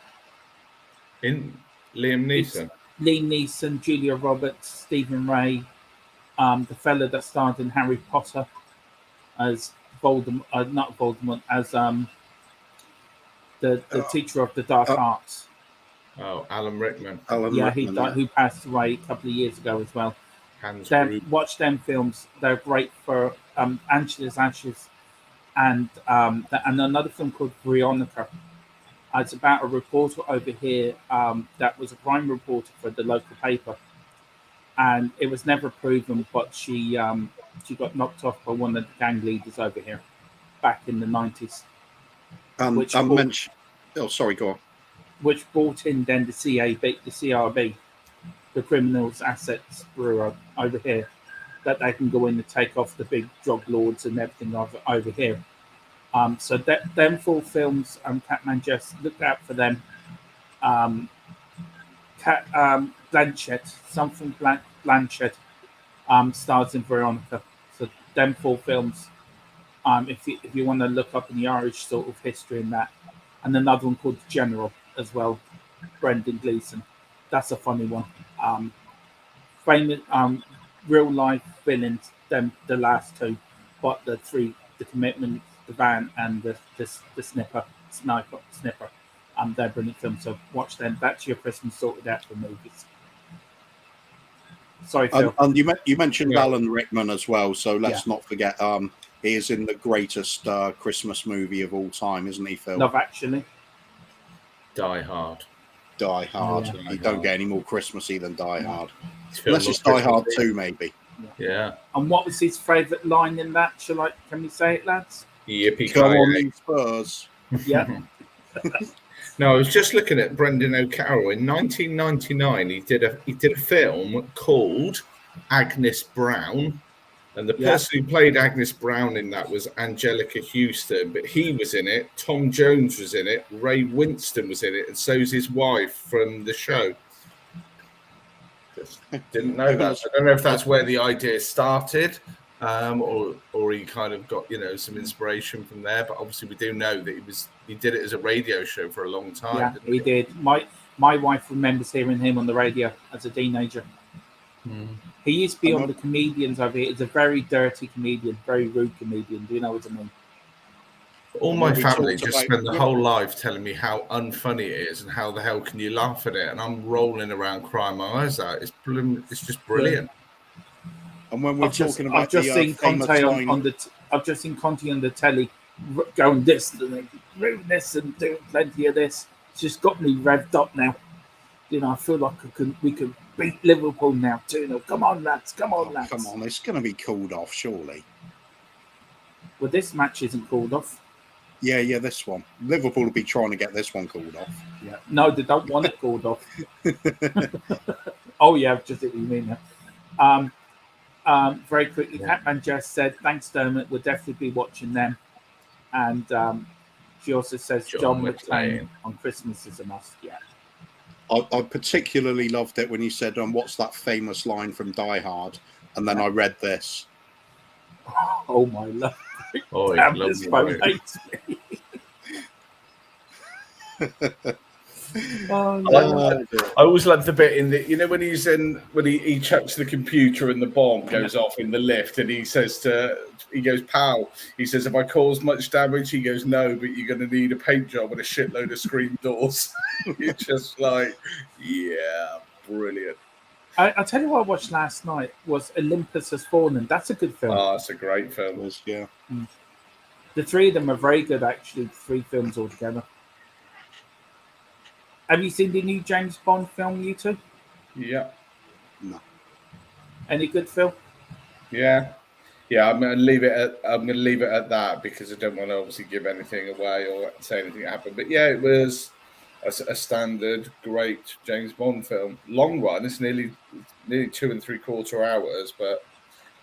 in Liam Neeson. Liam Neeson, Julia Roberts, Stephen Ray, the fella that starred in Harry Potter as Voldemort, not Voldemort, as the teacher of the dark arts. Oh, Alan Rickman. He died, who passed away a couple of years ago as well. Watch them films; they're great for Angela's Ashes, and another film called Veronica. It's about a reporter over here that was a crime reporter for the local paper, and it was never proven, but she got knocked off by one of the gang leaders over here back in the 90s. Sorry, go on. Which brought in then the CRB, the Criminals Assets Bureau over here, that they can go in and take off the big drug lords and everything over here. So them four films, Catman Jess, look out for them. Blanchett stars in Veronica. So them four films. If you want to look up in the Irish sort of history in that, and another one called The General as well, Brendan Gleeson. That's a funny one. Famous real life villains, them the last two, but the three, The Commitment, The Van, and the Sniper. They're brilliant films, so watch them. That's your Christmas sorted out for movies. Sorry, Phil. And you mentioned Alan Rickman as well, so let's not forget he is in the greatest Christmas movie of all time, isn't he, Phil? Love Actually. Die Hard. Die Hard. Yeah. You don't get any more Christmassy than Die Hard. Phil Unless it's Die Hard 2, maybe. Yeah. And what was his favourite line in that? Can we say it, lads? Yippee! Come on, you Spurs. Yeah. No, I was just looking at Brendan O'Carroll. In 1999, he did a film called Agnes Brown, and the person who played Agnes Brown in that was Angelica Houston. But he was in it. Tom Jones was in it. Ray Winston was in it, and so's his wife from the show. Just didn't know that. I don't know if that's where the idea started, or he kind of got some inspiration from there. But obviously, we do know that he did it as a radio show for a long time. Yeah, he did. My wife remembers hearing him on the radio as a teenager. He used to be on the comedians over here. He's a very dirty comedian, very rude comedian. Do you know what I mean? All my family just spend the whole life telling me how unfunny it is and how the hell can you laugh at it, and I'm rolling around crying my eyes out. It's just brilliant. And when we're talking about I've just seen Conte I've just seen Conte on the telly going this and doing this and doing plenty of this. It's just got me revved up now. I feel like we could beat Liverpool now 2-0. Come on, lads. Come on, lads. Come on, it's going to be called off, surely. Well, this match isn't called off. Yeah, this one. Liverpool will be trying to get this one called off. Yeah. No, they don't want it called off. Oh, yeah, just what you mean now. Very quickly, Catman Jess said, thanks, Dermot. We'll definitely be watching them. And she also says John McClane on Christmas is a must. Yeah. I particularly loved it when you said, what's that famous line from Die Hard? And then I read this. Oh, my love. Oh, Damn, this phone hates me. Oh, I always love the bit in the, when he's in, when he chucks the computer and the bomb goes off in the lift, and he goes, pal, he says, have I caused much damage? He goes, no, but you're going to need a paint job and a shitload of screen doors. It's just like, yeah, brilliant. I'll tell you what I watched last night was Olympus Has Fallen. That's a good film. Oh, it's a great film. Yeah. The three of them are very good, actually. 3 films altogether. Have you seen the new James Bond film, you two? Yeah. No. Any good, Phil? Yeah. Yeah, I'm going to leave it at that, because I don't want to obviously give anything away or say anything happened. But yeah, it was a standard great James Bond film. Long one. It's nearly 2 3/4 hours, but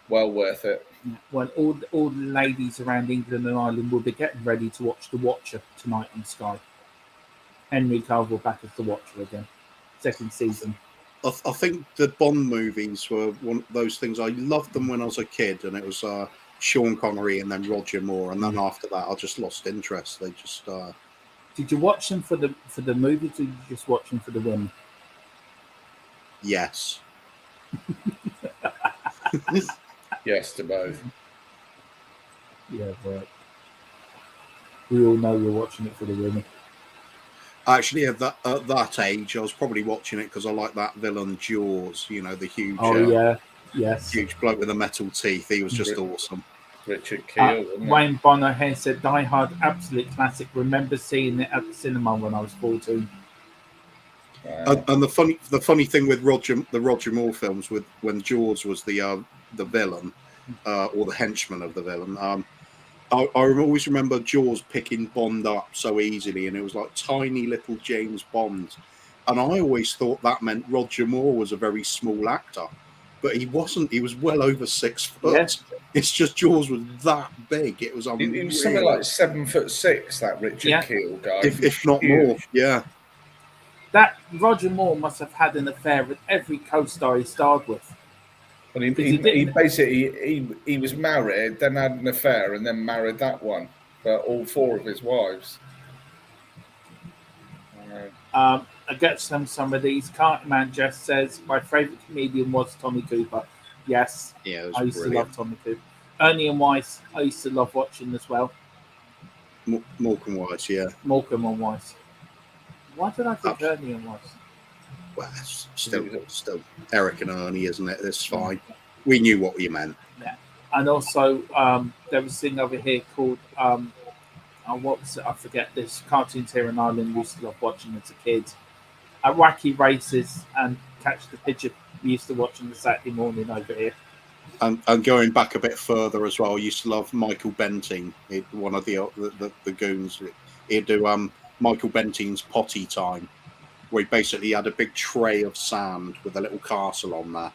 well worth it. Yeah. Well, all the ladies around England and Ireland will be getting ready to watch The Watcher tonight on Sky. Henry Cavill back as The Watcher again. 2nd season. I think the Bond movies were one of those things. I loved them when I was a kid, and it was Sean Connery and then Roger Moore, and then after that, I just lost interest. They just. Did you watch them for the movies, or did you just watch them for the women? Yes. Yes to both. Yeah, right. We all know you're watching it for the women. Actually, at that age, I was probably watching it because I like that villain Jaws. The huge. Oh yeah, yes. Huge bloke with the metal teeth. He was just awesome. Richard Keel. Wayne Bonner here said, "Die Hard, absolute classic. Remember seeing it at the cinema when I was 14." And the funny thing with the Roger Moore films, with when Jaws was the villain or the henchman of the villain, I always remember Jaws picking Bond up so easily, and it was like tiny little James Bond, and I always thought that meant Roger Moore was a very small actor, but he wasn't. He was well over 6 foot. Yes. It's just Jaws was that big. It was unreal. He was something like 7'6", that Richard Keel guy. If not more, yeah. That Roger Moore must have had an affair with every co-star he starred with. Well, he basically he was married, then had an affair, and then married that one. But all 4 of his wives. I get some of these. Cartman just says my favourite comedian was Tommy Cooper. Yes, yeah, I used to love Tommy Cooper. Ernie and Weiss, I used to love watching as well. Morecambe Weiss, yeah. Morecambe and Weiss. Why did I think Ernie and Weiss? Well, it's still Eric and Ernie, isn't it? It's fine. We knew what you meant. Yeah, and also there was a thing over here called what was it? I forget. This cartoons here in Ireland we used to love watching as a kid. Wacky Races and Catch the Pigeon. We used to watch on the Saturday morning over here. And going back a bit further as well, I used to love Michael Benting, one of the goons. He'd do Michael Benting's Potty Time, where he basically had a big tray of sand with a little castle on there,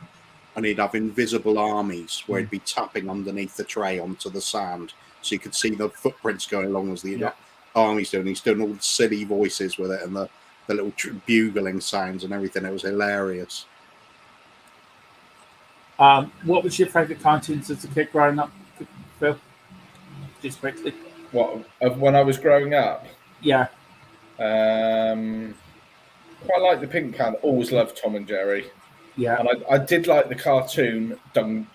and he'd have invisible armies where he'd be tapping underneath the tray onto the sand, so you could see the footprints going along as the army's doing. He's doing all the silly voices with it and the little bugling sounds and everything. It was hilarious. What was your favourite cartoons as a kid growing up, Phil? Just quickly. What, of when I was growing up? Yeah. Quite like the Pink Panther. Always loved Tom and Jerry. Yeah. And I did like the cartoon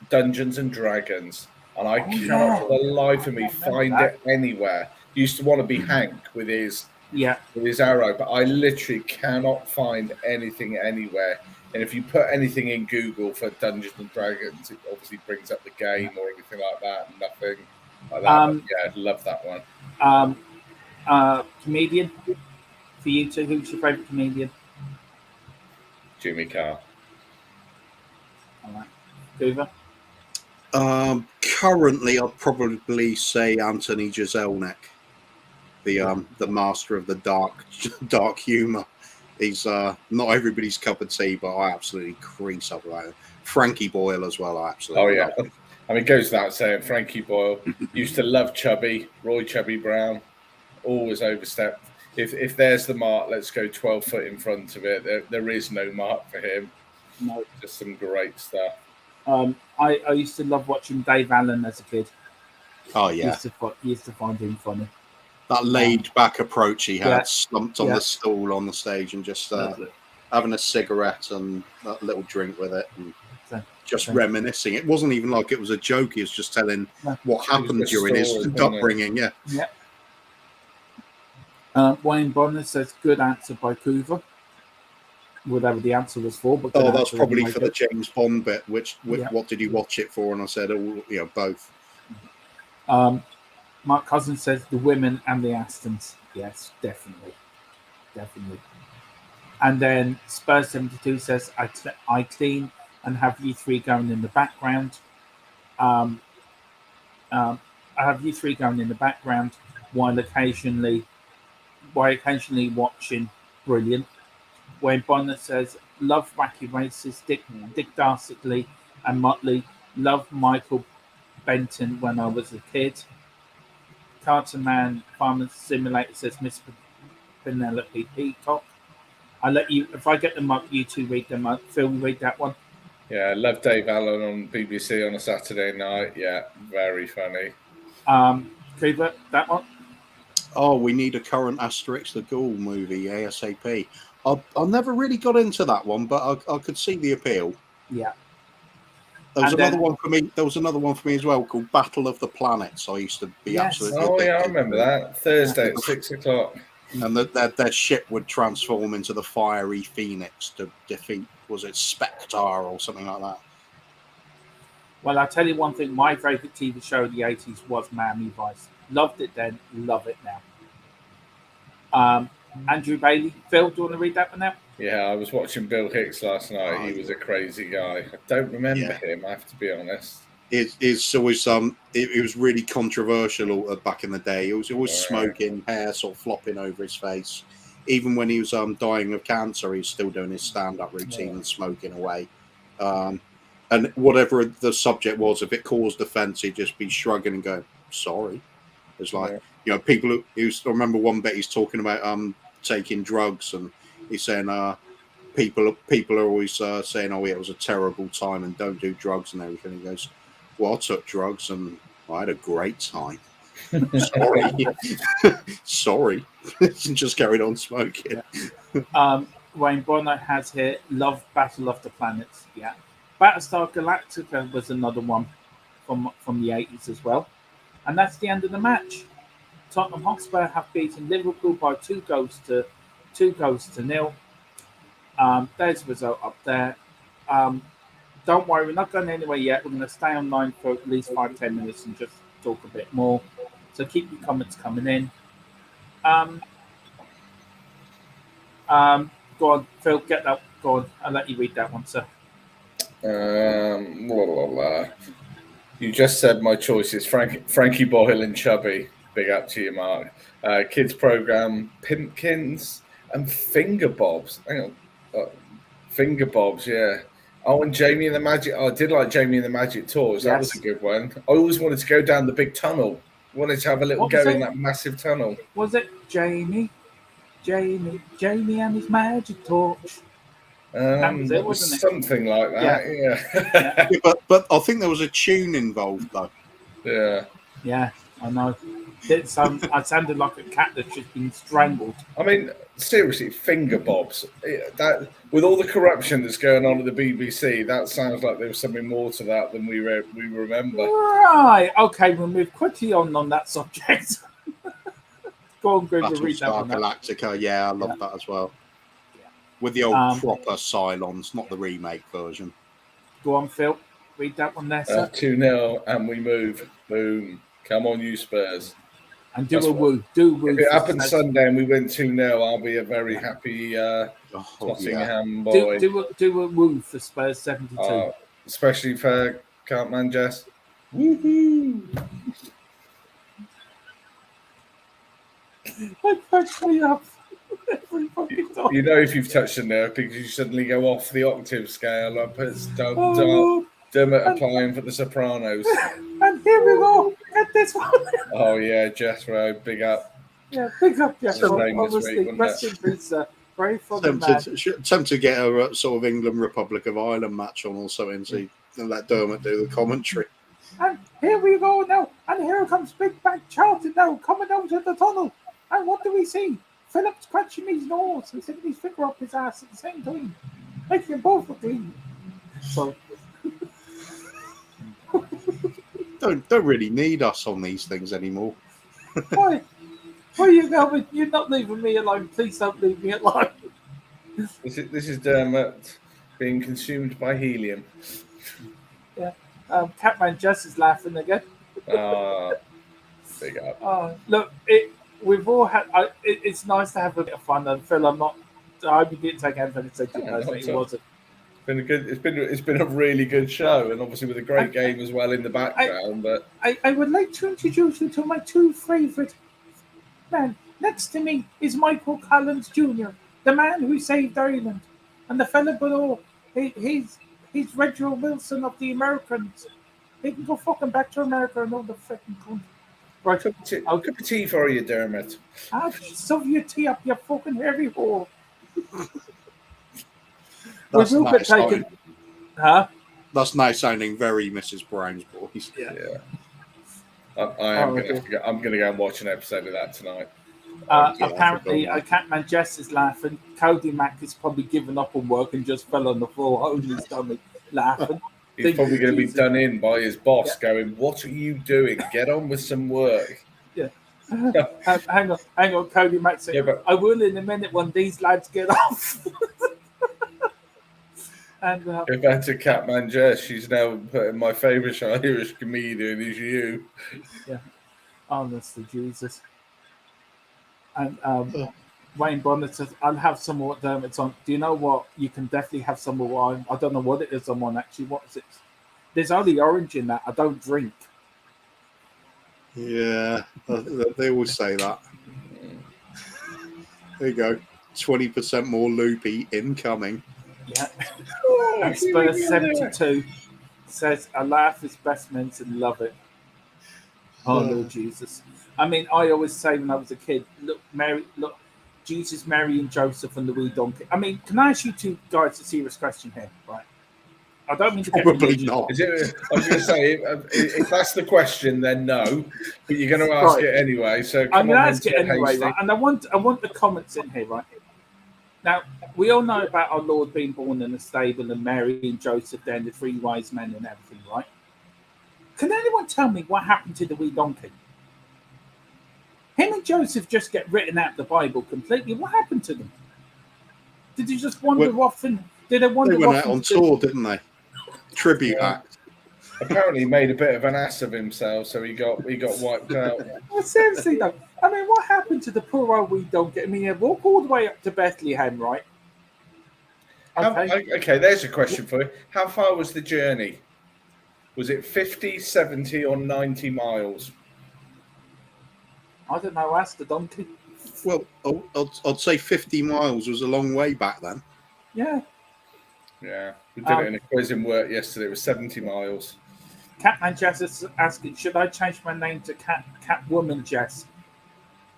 Dungeons and Dragons. And I cannot for the life of me find it anywhere. Used to want to be Hank with his arrow, but I literally cannot find anything anywhere. And if you put anything in Google for Dungeons and Dragons, it obviously brings up the game or anything like that. Nothing like that. Yeah, I love that one. Comedian for you two. Who's your favourite comedian? Jimmy Carr. All right. Hoover? Currently, I'd probably say Anthony Jeselnik, the master of the dark humour. He's not everybody's cup of tea, but I absolutely crease up about it. Frankie Boyle as well, I absolutely love him. I mean, it goes without saying, Frankie Boyle used to love Chubby, Roy Chubby Brown, always overstepped. If there's the mark, let's go 12 foot in front of it. There is no mark for him. No. Just some great stuff. I used to love watching Dave Allen as a kid. Oh, yeah. Used to find him funny. that laid back approach he had, Yeah. slumped on the stool on the stage and just having a cigarette and a little drink with it and just reminiscing. It wasn't even like it was a joke. He was just telling what happened during his upbringing. Yeah. Wayne Bonner says, good answer by Coover. Whatever the answer was for, but that's probably for the James Bond bit. What did you watch it for? And I said, both. Mark Cousins says the women and the Astons. Yes, definitely. And then Spurs 72 says, I clean and have you three going in the background. I have you three going in the background while occasionally watching. Brilliant. Wayne Bonner says, love Wacky Races, Dick Dastardly and Motley. Love Michael Benton when I was a kid. Carton Man Farmer Simulator says, Miss Penelope Peacock. I'll let you, if I get them up, you two read them up. Phil, read that one. Yeah, I love Dave Allen on BBC on a Saturday night. Yeah, very funny. Cooper, that one. Oh, we need a current Asterix the Ghoul movie ASAP. I never really got into that one, but I could see the appeal. Yeah. There was another one for me. There was another one for me as well called Battle of the Planets. I used to be absolutely. Oh yeah, I remember that. Thursday at 6 o'clock. And their ship would transform into the fiery phoenix to defeat, was it Spectre or something like that? Well, I'll tell you one thing. My favourite TV show of the 80s was Miami Vice. Loved it then, love it now. Andrew Bailey. Phil, do you want to read that one now? Yeah, I was watching Bill Hicks last night. He was a crazy guy. I don't remember him, I have to be honest. It's always it was really controversial back in the day. He was always smoking, hair sort of flopping over his face. Even when he was dying of cancer, he was still doing his stand-up routine and smoking away. And whatever the subject was, if it caused offence, he'd just be shrugging and going, "Sorry." It's like people who I remember one bit he's talking about taking drugs, and he's saying people are always saying, "Oh, yeah, it was a terrible time and don't do drugs and everything." He goes, "Well, I took drugs and I had a great time." Sorry, and just carried on smoking. Wayne Bonner has here, love Battle of the Planets. Yeah, Battlestar Galactica was another one from the 80s as well. And that's the end of the match. Tottenham Hotspur have beaten Liverpool by 2 goals to 0. There's the result up there. Don't worry, we're not going anywhere yet. We're going to stay online for at least 5-10 minutes and just talk a bit more. So keep your comments coming in. Go on, Phil, get that. Go on, I'll let you read that one, sir. You just said my choices: Frankie Boyle and Chubby. Big up to you, Mark. Kids program, Pimpkins and Finger Bobs. Hang on, Finger Bobs, yeah. Oh, and Jamie and the Magic. Oh, I did like Jamie and the Magic Tours. That was a good one. I always wanted to go down the big tunnel. Wanted to have a little go in that massive tunnel. Was it Jamie and his magic torch? That was it, wasn't it? Something like that, yeah. But I think there was a tune involved, though. Yeah, I know. I sounded like a cat that's just been strangled. I mean, seriously, Finger Bobs. That, with all the corruption that's going on at the BBC, that sounds like there was something more to that than we remember. Right. Okay, we'll move quickly on that subject. Go on, Google, read that one. Galactica, yeah, I love that as well. With the old proper Cylons, not the remake version. Go on, Phil. Read that one there, sir. 2-0, and we move. Boom. Come on, you Spurs. And do a woo. Do woo. If it happens Sunday and we win 2-0, I'll be a very happy Nottingham boy. Do a woo for Spurs 72. Especially for Cartman Jess. Woohoo! I fucked me up. You know if you've touched a nerve because you suddenly go off the octave scale up as Dermot applying for the Sopranos. And here we go. Get this one. Oh yeah, Jethro, big up. Yeah, big up Jethro. Obviously, rest in peace, very funny man. Attempt to get a sort of England Republic of Ireland match on or something, so you let Dermot do the commentary. And here we go now. And here comes Big Bang Charlton now coming out of the tunnel. And what do we see? Philip scratching his nose and sticking his finger up his ass at the same time. Making them both look clean. So Don't really need us on these things anymore. why? Where are you going? You're not leaving me alone. Please don't leave me alone. This is Dermot being consumed by helium. Yeah. Catman Jess is laughing again. Big up. Look, we've all had. It's nice to have a bit of fun. And Phil, I hope you didn't take anything to say to it. It wasn't. It's been a really good show, and obviously with a great game as well in the background. But I would like to introduce you to my two favourite men. Next to me is Michael Collins Jr., the man who saved Ireland, and the fella below, he's Reginald Wilson of the Americans. They can go fucking back to America and all the fucking country. Right, I'll cup of tea for you, Dermot. I'll shove your tea up your fucking hairy hole. That's nice sounding. Huh? That's now sounding very Mrs. Brown's voice. Yeah. I'm gonna go and watch an episode of that tonight. Apparently, Catman Jess is laughing. Cody Mack has probably given up on work and just fell on the floor, holding his stomach, laughing. He's probably going to be done in by his boss, going, "What are you doing? Get on with some work." Yeah. Hang on, Cody Mack said, I will in a minute when these lads get off. And go back to Catman Jess. She's now putting my favourite Irish comedian is you. Yeah. Honestly, Jesus. And Wayne Bonnet says, I'll have some more Dermot's on. Do you know what? You can definitely have some more wine. I don't know what it is on one, actually. What is it? There's only orange in that. I don't drink. Yeah, they always say that. There you go. 20% more loopy incoming. Yeah. And Spurs 72 says, a laugh is best meant and love it. Oh, Lord Jesus. I mean, I always say when I was a kid, look, Jesus, Mary, and Joseph and the wee donkey. I mean, can I ask you two guys a serious question here, right? I don't mean to get probably not. I was going to say, if that's the question, then no. But you're going to ask it anyway. So I'm going to ask it anyway, right? And I want the comments in here, right? Now, we all know about our Lord being born in a stable and Mary and Joseph, then the three wise men and everything, right? Can anyone tell me what happened to the wee donkey? Him and Joseph just get written out of the Bible completely. What happened to them? Did they just wander off and did they wander off? They went out on tour, didn't they? Tribute act. Apparently, he made a bit of an ass of himself, so he got wiped out. Well, seriously though, I mean, what happened to the poor old wee donkey? I mean, they walk all the way up to Bethlehem, right? Okay, there's a question for you. How far was the journey? Was it 50, 70, or 90 miles? I don't know. Ask the donkey. Well, I'd say 50 miles was a long way back then. Yeah. Yeah. We did it in a quiz in work yesterday. It was 70 miles. Catman Jess is asking, should I change my name to Catwoman Jess?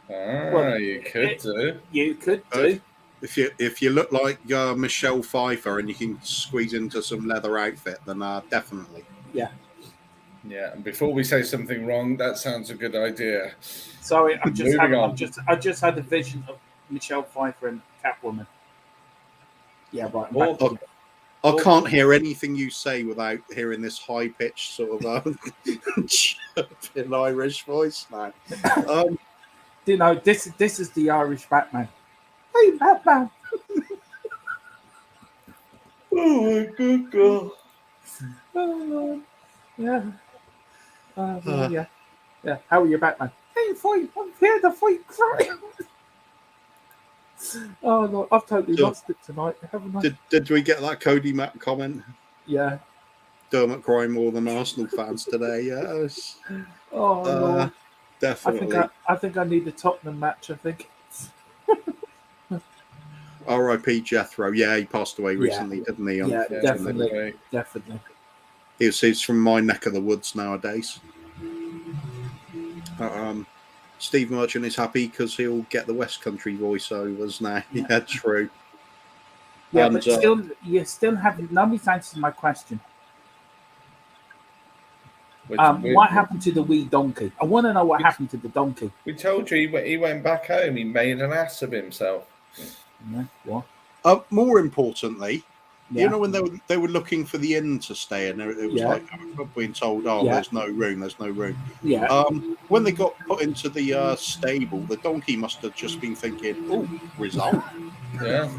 You could do. You could do. If you look like Michelle Pfeiffer and you can squeeze into some leather outfit, then definitely. Yeah. Yeah, and before we say something wrong, that sounds a good idea. Sorry, I just had a vision of Michelle Pfeiffer and Catwoman. Yeah, right. I can't hear anything you say without hearing this high-pitched sort of chirping Irish voice now. You know, this is the Irish Batman. Hey, Batman! Oh, my good God. Yeah. Yeah. How are you, Batman? Hey, fight! I'm here to fight crime. Oh no, I've totally lost it tonight, haven't I? Did we get that Cody Mack comment? Yeah. Dermot crying more than Arsenal fans today. Yes. Oh Lord. Definitely. I think I need a Tottenham match. I think. R.I.P. Jethro. Yeah, he passed away recently, didn't he? Yeah, definitely. He's from my neck of the woods nowadays. Steve Merchant is happy because he'll get the West Country voiceovers now. Yeah, true. Yeah, but you still haven't. Nobody's answered my question. What happened to the wee donkey? I want to know what happened to the donkey. We told you he went back home. He made an ass of himself. Yeah, what? More importantly, Yeah. you know when they were looking for the inn to stay in, it was like being told, "Oh, there's no room. There's no room." Yeah. When they got put into the stable, the donkey must have just been thinking, "Oh, result." Yeah.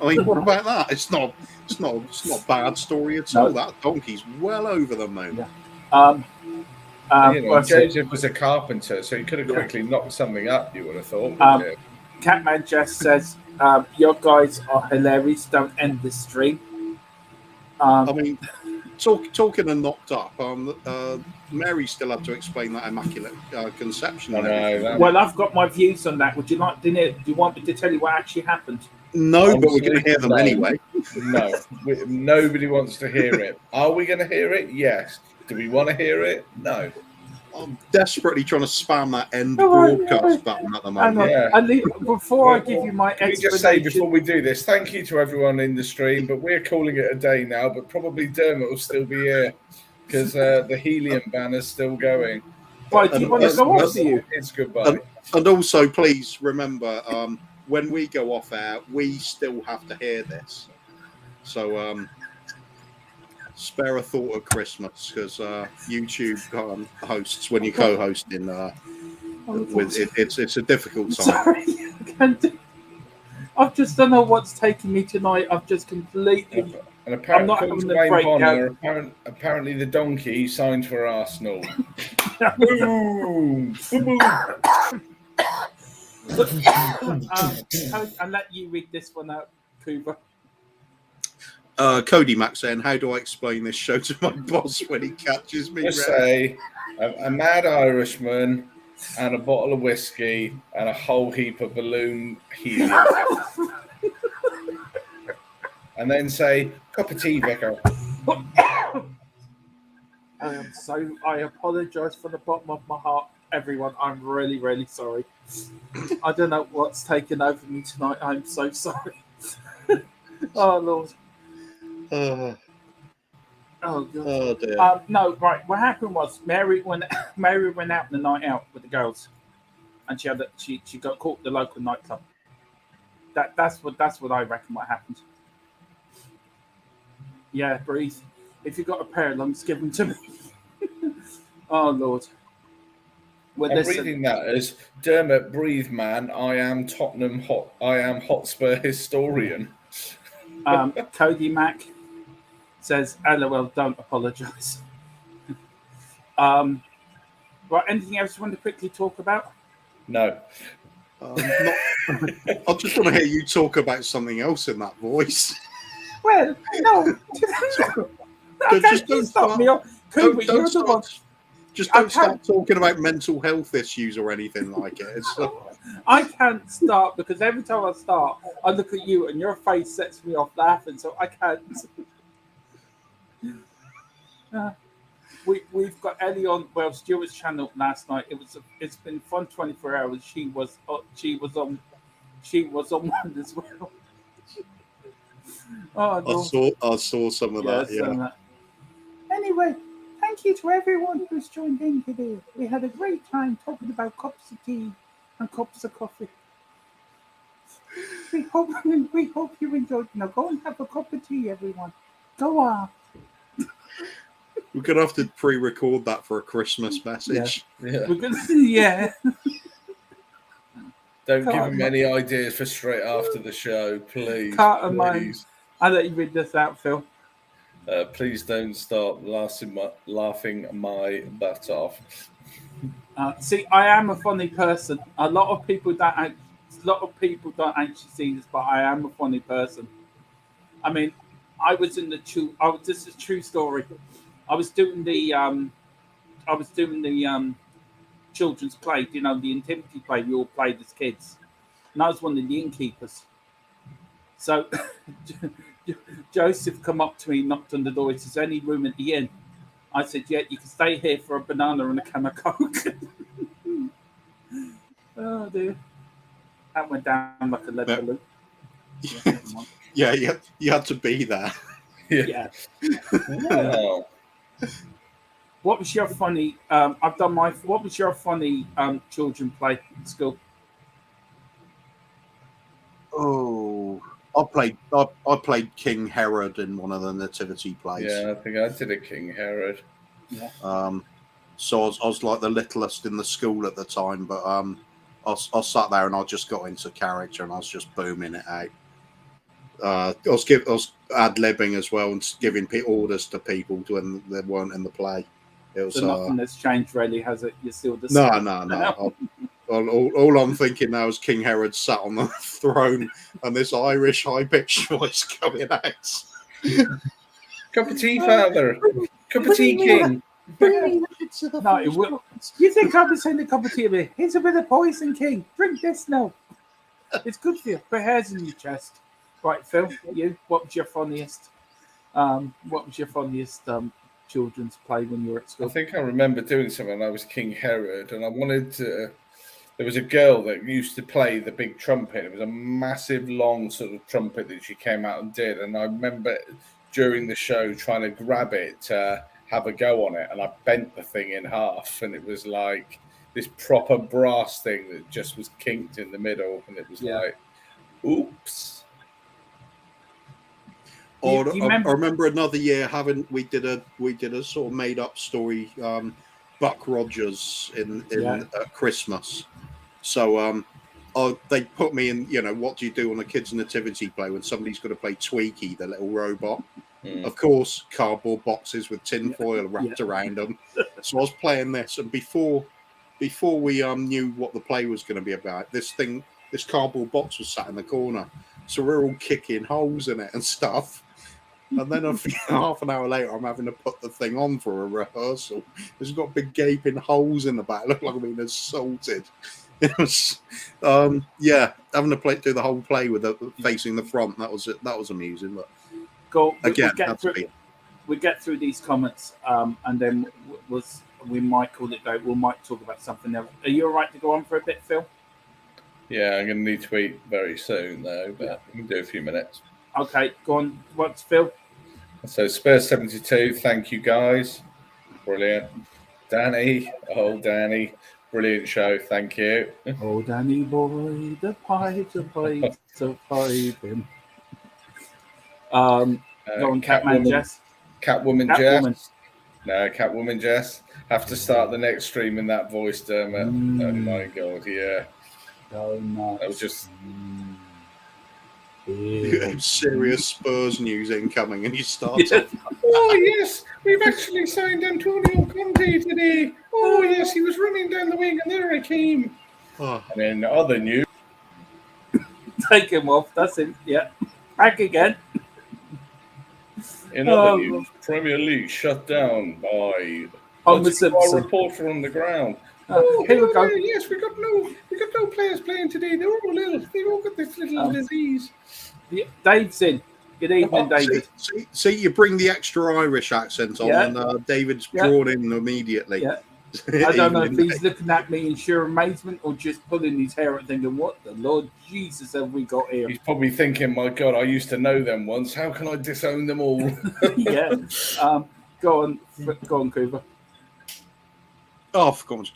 I mean, what about that? It's not a bad story at all. That donkey's well over the moon. Yeah. Joseph was a carpenter, so he could have quickly knocked something up. You would have thought. Catman Jess says, "Your guys are hilarious. Don't end the stream." I mean, talking and knocked up. Mary still had to explain that immaculate conception. Well, I've got my views on that. Would you like? Do you want me to tell you what actually happened? No, but we're going to hear them anyway. No, nobody wants to hear it. Are we going to hear it? Yes. Do we want to hear it? No. I'm desperately trying to spam that end broadcast button at the moment. Before I give you my explanation, can we just say before we do this, thank you to everyone in the stream, but we're calling it a day now. But probably Dermot will still be here because the helium banner's still going. Right, do you want to go off to you? It's goodbye. And also, please remember, when we go off air, we still have to hear this. So spare a thought at Christmas, because YouTube hosts, when you're co-hosting, it's a difficult time. Sorry, I've just don't know what's taking me tonight. I've just completely. And apparently the donkey signed for Arsenal. Boom! I'll let you read this one out, Cooper. Cody Mack saying, "How do I explain this show to my boss when he catches me?" Just say a mad Irishman and a bottle of whiskey and a whole heap of balloon helium. And then say, "Cup of tea, Vicar." I apologise from the bottom of my heart, everyone. I'm really, really sorry. I don't know what's taken over me tonight. I'm so sorry. Oh Lord. Oh God. Oh dear. No, right. What happened was Mary went out the night out with the girls, and she got caught at the local nightclub. That's what I reckon what happened. Yeah, breathe. If you've got a pair of lungs, give them to me. Oh Lord. Well, I'm reading that as Dermot, breathe, man. I am Tottenham I am Hotspur historian. Cody Mack says, "LOL, don't apologise." Right, anything else you want to quickly talk about? No. I just want to hear you talk about something else in that voice. Well, no. Just don't stop me. Just don't start talking about mental health issues or anything like it. I can't start because every time I start, I look at you and your face sets me off laughing, so I can't. We've got Ellie on Stuart's channel last night. It's been fun 24 hours. She was on one as well. Oh, no. I saw some of that. Yeah. Anyway, thank you to everyone who's joined in today. We had a great time talking about cups of tea and cups of coffee. We hope you enjoyed. Now go and have a cup of tea, everyone. Go on. We're gonna have to pre-record that for a Christmas message. Yeah. We're gonna, yeah. Don't give him any ideas for straight after the show, please. Please. I'll let you read this out, Phil. Please don't stop laughing my butt off. See, I am a funny person. A lot of people don't actually see this, but I am a funny person. I mean, this is a true story. I was doing the children's play, the intimity play we all played as kids, and I was one of the innkeepers. So Joseph come up to me, knocked on the door. He says, "Any room at the inn?" I said, "Yeah, you can stay here for a banana and a can of Coke." Oh dear, that went down like a lead balloon. Yeah, you had to be there. Yeah. Wow. What was your funny? I've done my. What was your funny children play at school? Oh, I played King Herod in one of the nativity plays. Yeah, I think I did a King Herod. Yeah. So I was like the littlest in the school at the time, but I sat there and I just got into character and I was just booming it out. I was ad-libbing as well and giving orders to people when they weren't in the play. It was So nothing has changed really, has it? You're still the no. same. All I'm thinking now is King Herod sat on the throne and this Irish high-pitched voice coming out. Cup of tea, father. Cup of tea, king. No, it will. You think I'll be saying a cup of tea to me? Here's a bit of poison, King. Drink this now. It's good for you. Put hairs in your chest. Right, Phil. You. What was your funniest? Children's play when you were at I school? think I remember doing something when I was King Herod, and I wanted to. There was a girl that used to play the big trumpet. It was a massive, long sort of trumpet that she came out and did. And I remember during the show trying to grab it to have a go on it, and I bent the thing in half, and it was like this proper brass thing that just was kinked in the middle, and it was like, oops. Or I remember another year we did a sort of made up story, Buck Rogers in at Christmas. So they put me in. What do you do on a kids' nativity play when somebody's got to play Tweaky, the little robot? Of course, cardboard boxes with tin foil wrapped around them. So I was playing this, and before we knew what the play was going to be about, this cardboard box was sat in the corner. So we're all kicking holes in it and stuff. And then half an hour later, I'm having to put the thing on for a rehearsal. It's got big gaping holes in the back. It looked like I'm being assaulted. It was, having to do the whole play with facing the front. That was amusing. But we get through these comments, and then we might call it go. We might talk about something else. Are you all right to go on for a bit, Phil? Yeah, I'm going to need to eat very soon, though, but we can do a few minutes. Okay, go on. What's Phil? So, Spurs 72, thank you, guys. Brilliant. Danny, brilliant show, thank you. Oh, Danny boy, the pipes are pipes are piping. Go on, Catman Jess. Catwoman Jess. No, Catwoman Jess. Have to start the next stream in that voice, Dermot. Oh, my God, yeah. Oh, no. That was just... serious Spurs news incoming, and you start. Oh yes, we've actually signed Antonio Conte today. Oh yes, he was running down the wing, and there I came. And then other news. Take him off. That's it. Yeah, back again. In other news, Premier League shut down by our reporter on the ground. Here we go. Yes, we got no players playing today. They're all ill. They've all got this little disease. Dave's in. Good evening, David. See, you bring the extra Irish accent on, and David's drawn in immediately. Yeah. I don't know if he's looking at me in sheer amazement or just pulling his hair and thinking, "What the Lord Jesus have we got here?" He's probably thinking, "My God, I used to know them once. How can I disown them all?" Yeah. Go on, Cooper. Oh, for course.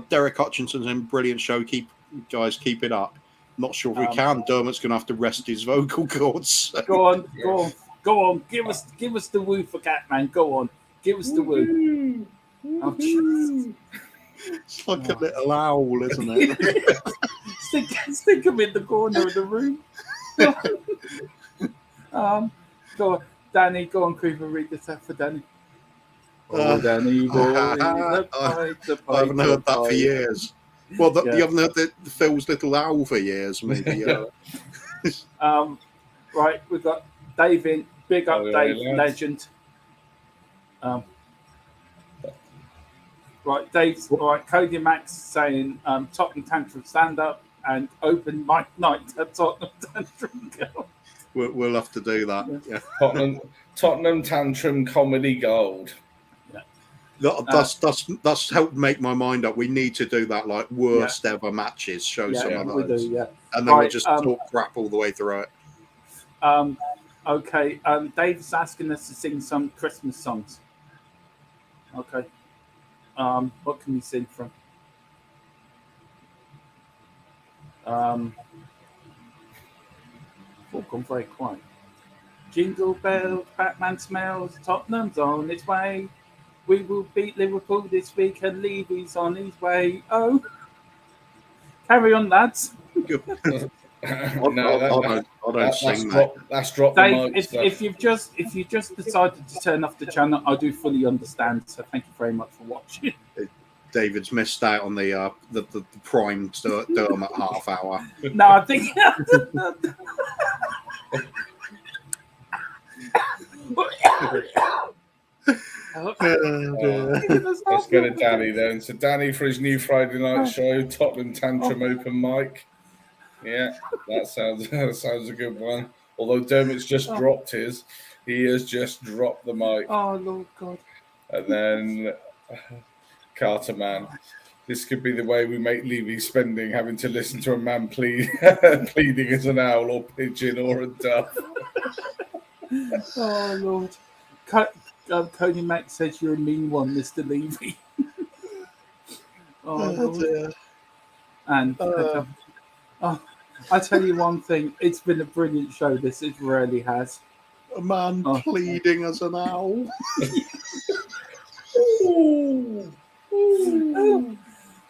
Derek Hutchinson's in brilliant show. Keep it up. Not sure if we can. Dermot's going to have to rest his vocal cords. So. Go on. Give us the woo for Catman. Go on. Give us the woo. Oh, it's like a little owl, isn't it? stick him in the corner of the room. Go on, Danny. Go on, Cooper. Read this out for Danny. Oh, Danny boy, I haven't heard that for years. Well, you haven't heard Phil's little owl for years, maybe. Right, we've got Dave in. Big up, Dave, legend. Right, Dave's right. Cody Max saying Tottenham Tantrum stand up and open mic night at Tottenham Tantrum Gold. We'll have to do that. Yeah. Tottenham Tantrum Comedy Gold. That's helped make my mind up. We need to do that, like worst ever matches. Show some of those, and then we'll just talk crap all the way through it. Okay. Dave's asking us to sing some Christmas songs. Okay. What can we sing from? All gone very quiet. Jingle bells, Batman smells, Tottenham's on its way. We will beat Liverpool this week and Levy's on his way. Oh, carry on, lads. I don't sing that. That's dropped the Dave, mic stuff. if you just decided to turn off the channel, I do fully understand. So thank you very much for watching. David's missed out on the prime Durham at half hour. No, I think. Let's go to Danny then. So Danny for his new Friday night show, Tottenham Tantrum Open Mic. Yeah, that sounds a good one. Although Dermot's just dropped his, he has just dropped the mic. Oh Lord God! And then Carter Man. This could be the way we make Levy spending, having to listen to a man pleading as an owl or pigeon or a dove. Oh Lord! Cody Mack says you're a mean one, Mr. Levy. Oh Lord. And I tell you one thing, it's been a brilliant show. This it really has. A man pleading as an owl.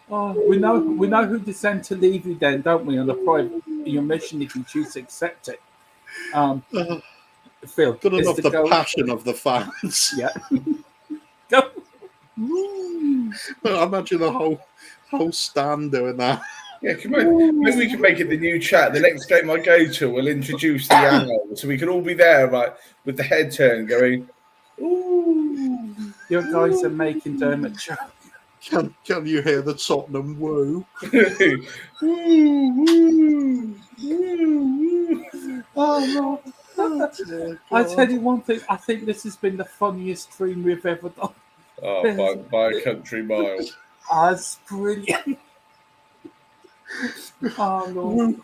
We know who to send to Levy then, don't we? On the private your mission if you choose to accept it. Phil, Good enough the go. passion of the fans. Yeah. Go. I imagine the whole stand doing that. Yeah, maybe we can make it the new chat. The next game I go to, we'll introduce the owl, so we can all be there, right, with the head turn, going. Ooh. Your guys are making Dermot choke. Can you hear the Tottenham woo? Oh no! I tell you one thing. I think this has been the funniest stream we've ever done. Oh, by a country mile. That's brilliant. Oh Lord!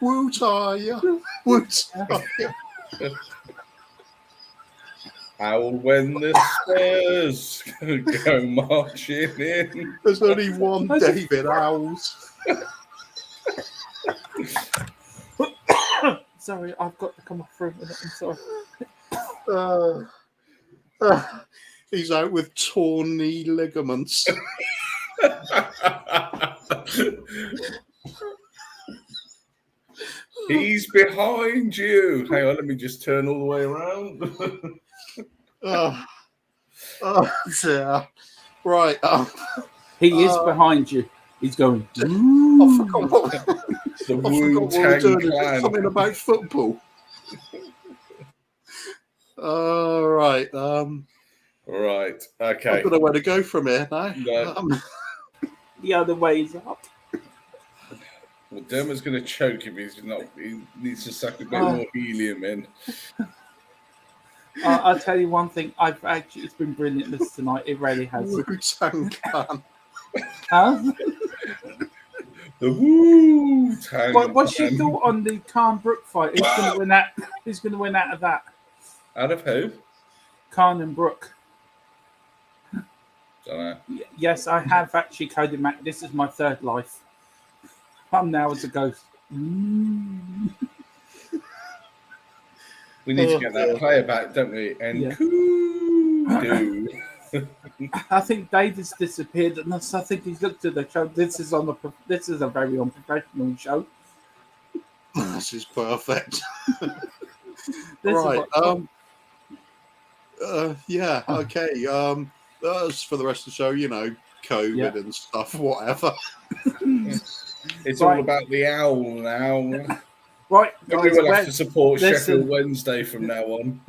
Woo tie. Woo tie. Owl when the Spurs go marching in. There's only one David Owls. Sorry, I've got to come off for a minute. I'm sorry. He's out with torn knee ligaments. He's behind you. Hang on, let me just turn all the way around. Dear. Right. He is behind you. He's going. I forgot what The we're doing. Clan. Something about football. Right. Right. Okay. I don't know where to go from here now. No. The other way is up. Well, Dermot's going to choke if he's not. He needs to suck a bit more helium in. I'll tell you one thing. It's been brilliant this tonight. It really has. Wu-Tang Clan. Huh? The Wu-Tang. What's your thought on the Khan Brook fight? Who's going to win that? Who's going to win out of that? Out of who? Khan and Brook. Don't know. Yes, I have actually coded Mac. This is my third life. I'm now as a ghost. We need to get that player back, don't we? And I think David's disappeared, and I think he's looked at the show. This is a very unprofessional show. This is perfect. This right. Is Okay. As for the rest of the show, COVID and stuff, whatever. It's all about the owl now. Right, guys, we will have to support Sheffield Wednesday from now on.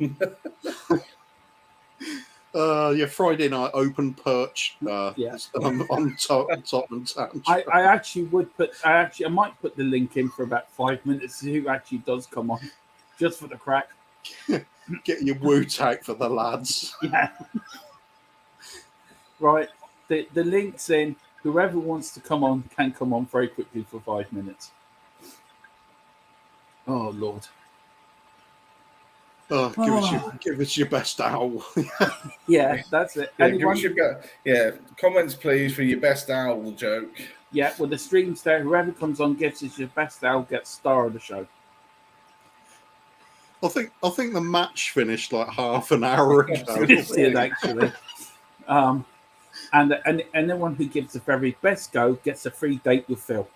Friday night open perch on Tottenham Town. I might put the link in for about 5 minutes to see who actually does come on, just for the crack. Get your Wu-Tang for the lads. Yeah. Right, the link's in. Whoever wants to come on can come on very quickly for 5 minutes. Oh, Lord. Give us your best owl. Yeah, that's it. Yeah, Anyone? Comments please for your best owl joke. Yeah, with the streams there, whoever comes on gives us your best owl gets star of the show. I think the match finished like half an hour ago. It did actually. And anyone who gives the very best go gets a free date with Phil.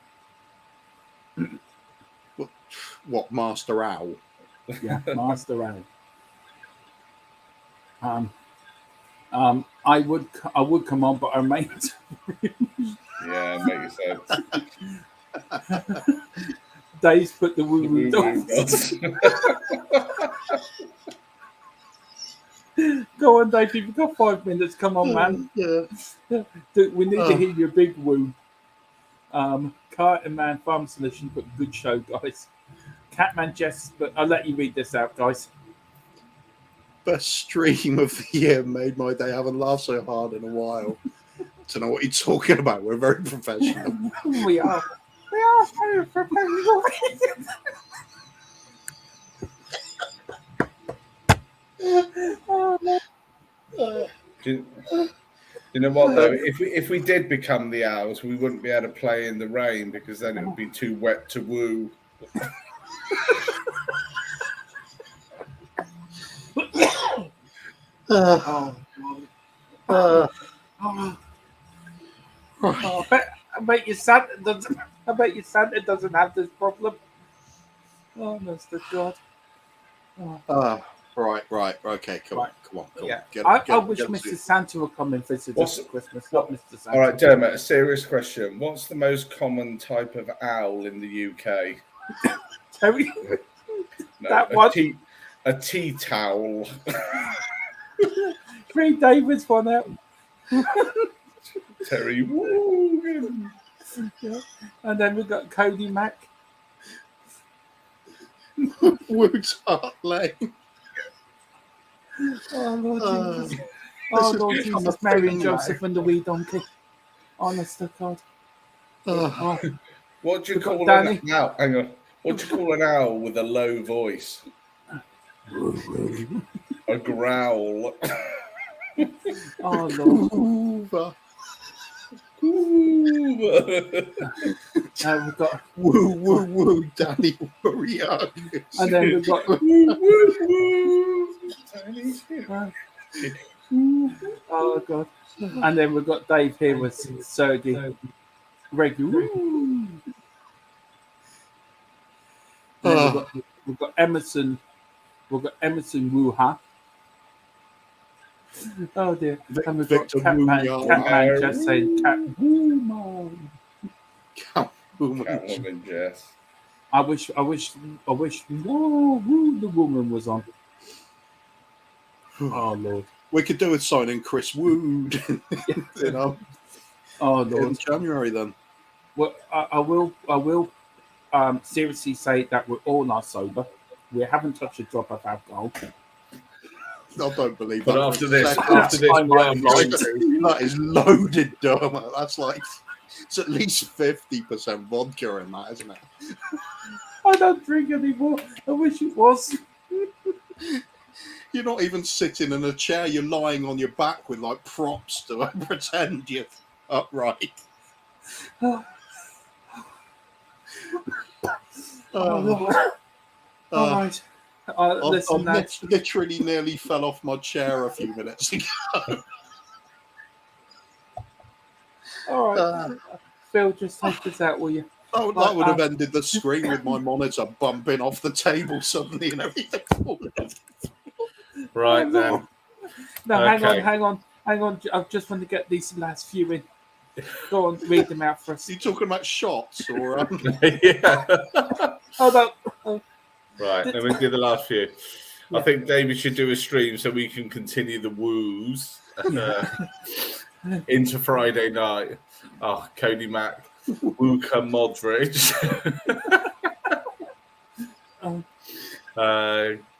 What, Master Owl? Yeah, Master Owl. I would come on, but our mate. Yeah, makes sense. Dave's put the woo-woo dots. Go on, Dave. You've got 5 minutes. Come on, man. Yeah. We need to hear your big woo. Carton Man Farm Solution put good show, guys. Catman Jess, but I'll let you read this out, guys. Best stream of the year, made my day. I haven't laughed so hard in a while. Don't know what you're talking about. We're very professional. We are very professional. Do you know what though? If we did become the Owls, we wouldn't be able to play in the rain because then it would be too wet to woo. I bet you Santa doesn't. I bet you Santa doesn't have this problem. Oh, Mr. God. Right. Okay, come on. Yeah. I wish Mr. Santa would come and visit us at Christmas, not Mr. Santa. All right, Dermot, a serious question. What's the most common type of owl in the UK? Terry, No, that one. A tea towel. Read David's one out. Terry Wogan. Yeah. And then we've got Cody Mack. Woods Heart Lane. Oh, Lord Jesus. Oh, Lord Jesus. Mary and Joseph and the wee donkey. Honest to God. What do you call Danny. an owl? Hang on. What do you call an owl with a low voice? A growl. Oh, Lord. Hoover. We've got, Woo, Danny Warrior. and then we've got, oh, God. And then we've got Dave here with Sergey. Regular. We've got Emerson. We've got Emerson Wuha. Oh dear. And we've got Victor Catman just saying Cat Woman. Catwoman, Jess. I wish the woman was on. Oh Lord. We could do with signing Chris Wood. Oh Lord. In January then. Well, I will seriously say that we're all not sober. We haven't touched a drop of alcohol. I don't believe But that. after this, that is loaded, Dermot. That's like, it's at least 50% vodka in that, isn't it? I don't drink anymore. I wish it was. You're not even sitting in a chair. You're lying on your back with like props to pretend you're upright. All right. Listen, I literally nearly fell off my chair a few minutes ago. All right. Phil, just take this out, will you? Oh, that would have ended the screen with my monitor bumping off the table suddenly and everything. Right then. No, Okay. hang on. I just want to get these last few in. Go on, read them out for us. Are you talking about shots or? Yeah. Hold up. Right, let me do the last few. Yeah. I think David should do a stream so we can continue the woos into Friday night. Oh, Cody Mack, Wooka Modric,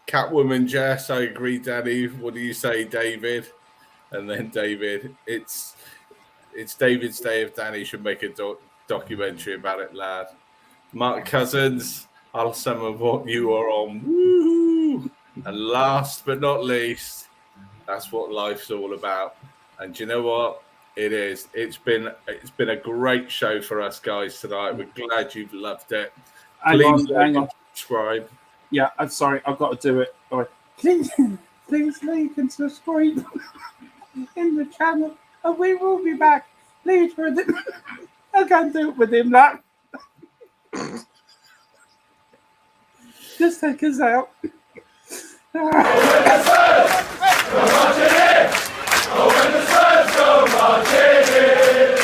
Catwoman Jess. I agree, Danny. What do you say, David? And then David, it's David's day if Danny should make a documentary about it, lad. Mark Cousins. I'll some of what you are on. Woo! And last but not least, that's what life's all about. And do you know what? It is. It's been a great show for us guys tonight. We're glad you've loved it. Hang on, Please hang on. subscribe. Yeah, I'm sorry, I've got to do it. All right. Please like and subscribe in the channel, and we will be back later. I can't do it with him, that. Just take us out. Go marching in! Oh, when the Spurs go marching in!